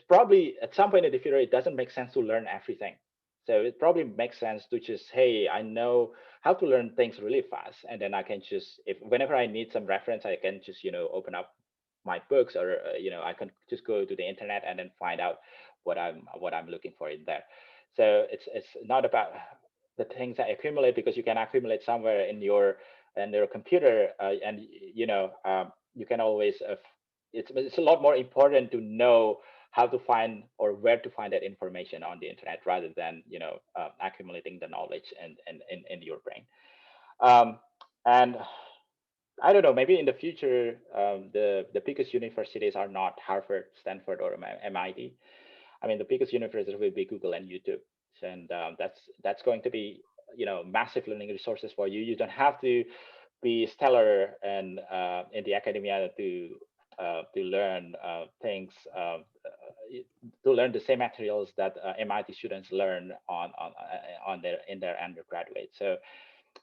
probably at some point in the future it doesn't make sense to learn everything. So it probably makes sense to just, hey, I know how to learn things really fast, and then I can just, if whenever I need some reference, I can just open up my books, or I can just go to the internet and then find out what I'm looking for in there. So it's not about the things that accumulate, because you can accumulate somewhere in your computer, and you can always it's a lot more important to know how to find, or where to find that information on the internet, rather than accumulating the knowledge in your brain. And I don't know, maybe in the future, the biggest universities are not Harvard, Stanford, or MIT. I mean, the biggest universities will be Google and YouTube, and that's going to be massive learning resources for you. You don't have to be stellar and in the academia to learn things, to learn the same materials that MIT students learn on their in their undergraduate. So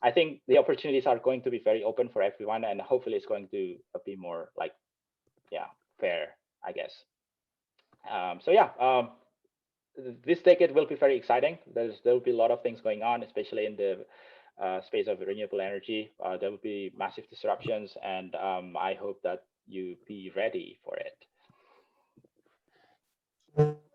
I think the opportunities are going to be very open for everyone, and hopefully it's going to be more like, yeah, fair, I guess. So yeah, this decade will be very exciting. There will be a lot of things going on, especially in the space of renewable energy. There will be massive disruptions, and I hope that you be ready for it.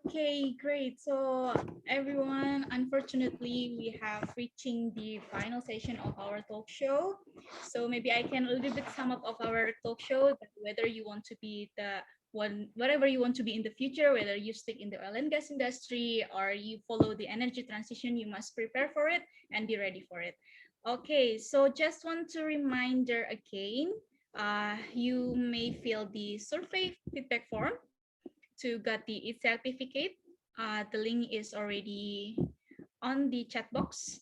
Okay, great. So everyone, unfortunately, we have reaching the final session of our talk show. So maybe I can a little bit sum up of our talk show, that whether you want to be the one, whatever you want to be in the future, whether you stick in the oil and gas industry or you follow the energy transition, you must prepare for it and be ready for it. Okay, so just want to reminder again, you may fill the survey feedback form to get the e-certificate. The link is already on the chat box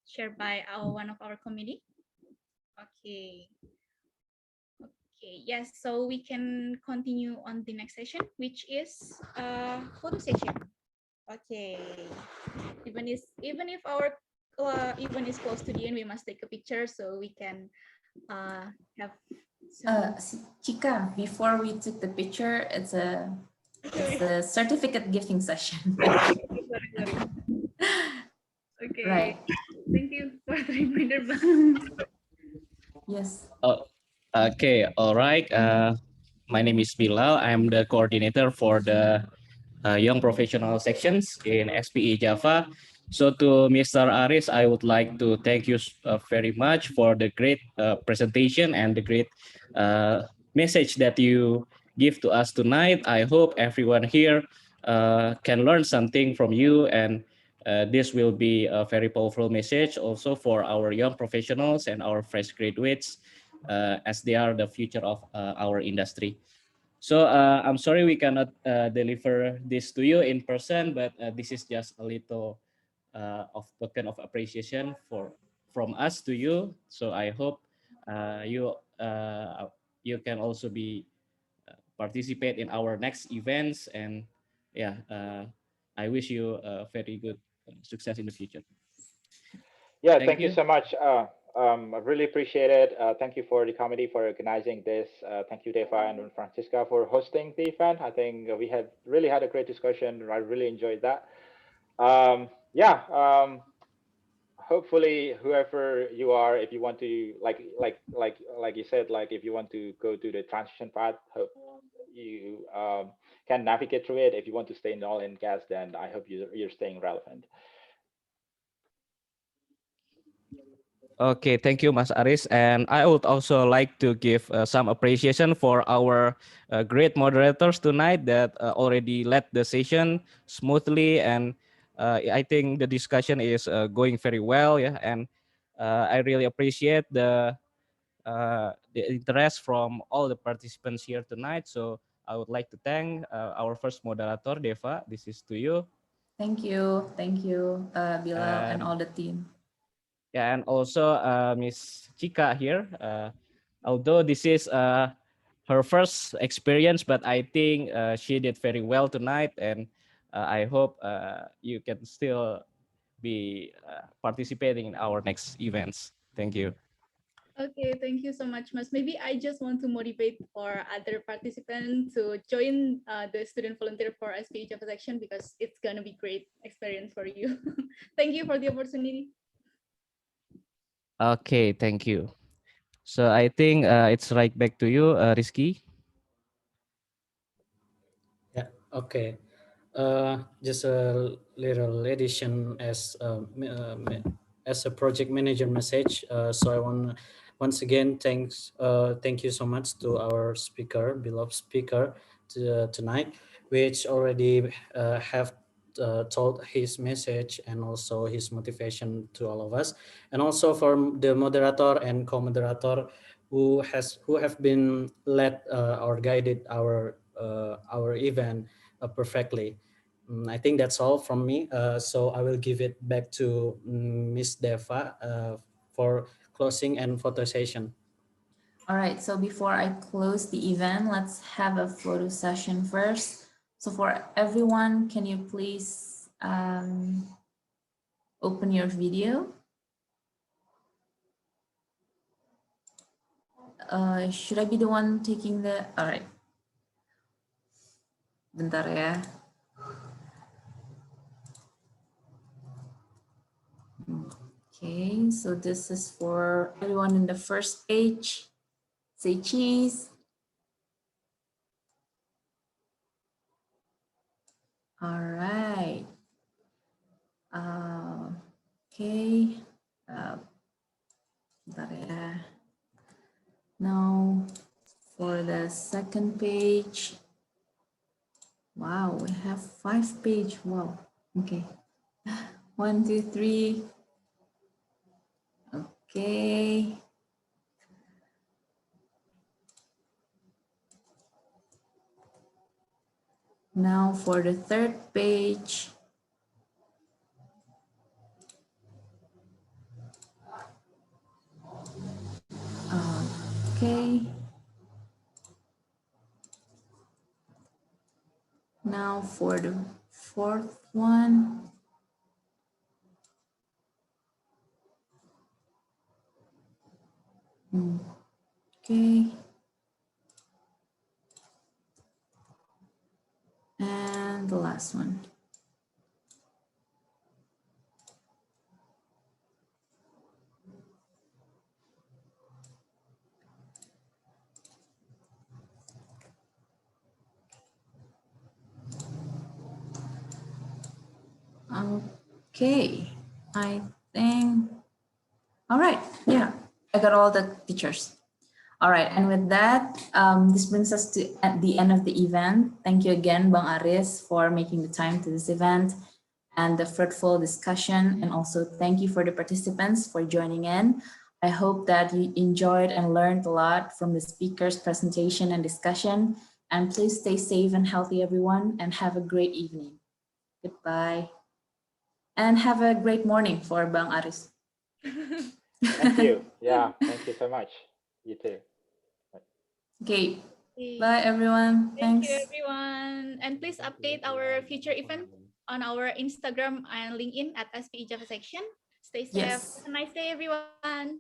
shared by one of our committee. Okay. Okay, yes, so we can continue on the next session, which is photo session. Okay. Even if our even is close to the end, we must take a picture so we can have some... Chika, before we took the picture, it's a certificate giving session. Sorry. Okay. Right. Thank you for the reminder. Yes. Oh, okay. All right. My name is Bilal. I'm the coordinator for the young professional sections in SPE Java. So to Mr. Aris, I would like to thank you very much for the great presentation and the great message that you give to us tonight. I hope everyone here can learn something from you, and this will be a very powerful message also for our young professionals and our fresh graduates, as they are the future of our industry. So I'm sorry we cannot deliver this to you in person, but this is just a little of token of appreciation from us to you. So I hope you can also be participate in our next events, and yeah, I wish you a very good success in the future. Yeah, thank you so much. I really appreciate it. Thank you for the committee for organizing this. Thank you, Deva and Francisca, for hosting the event. I think we have really had a great discussion. I really enjoyed that. Hopefully, whoever you are, if you want to, like you said, like if you want to go to the transition path, hope you can navigate through it. If you want to stay in oil and gas, then I hope you're staying relevant. Okay, thank you, Mas Aris. And I would also like to give some appreciation for our great moderators tonight that already led the session smoothly. And I think the discussion is going very well. Yeah, and I really appreciate the interest from all the participants here tonight. So I would like to thank our first moderator, Deva. This is to you. Thank you, Bilal and all the team. Yeah, and also Miss Chika here. Although this is her first experience, but I think she did very well tonight, and I hope you can still be participating in our next events. Thank you. Okay, thank you so much, Mas. Maybe I just want to motivate for other participants to join the student volunteer for SPE Java section, because it's gonna be great experience for you. Thank you for the opportunity. Okay, thank you. So I think it's right back to you, Rizky. Yeah, okay. Just a little addition as a project manager message. So I want once again thank you so much to our speaker, beloved speaker tonight, which already have told his message and also his motivation to all of us, and also for the moderator and co-moderator who have been led or guided our event perfectly. I think that's all from me. So I will give it back to Miss Deva for closing and photo session. All right, so before I close the event, let's have a photo session first. So for everyone, can you please open your video? Should I be the one taking the, all right. Bentar ya. Okay, so this is for everyone in the first page. Say cheese. All right. Okay. Bentar ya. Now for the second page. Wow, we have 5 pages. Wow. Okay. 1, 2, 3. Okay. Now for the third page. Okay. Now for the fourth one. Okay. And the last one. Okay, I think, all right, yeah, I got all the teachers. All right, and with that, this brings us to at the end of the event. Thank you again, Bang Aris, for making the time to this event and the fruitful discussion. And also thank you for the participants for joining in. I hope that you enjoyed and learned a lot from the speaker's presentation and discussion. And please stay safe and healthy, everyone, and have a great evening. Goodbye. And have a great morning for Bang Aris. Thank you. Yeah, thank you so much. You too. Okay. Bye, everyone. Thank Thanks. you, everyone. And please update our future event on our Instagram and LinkedIn at SPE Java section. Stay safe. Yes. Have a nice day, everyone.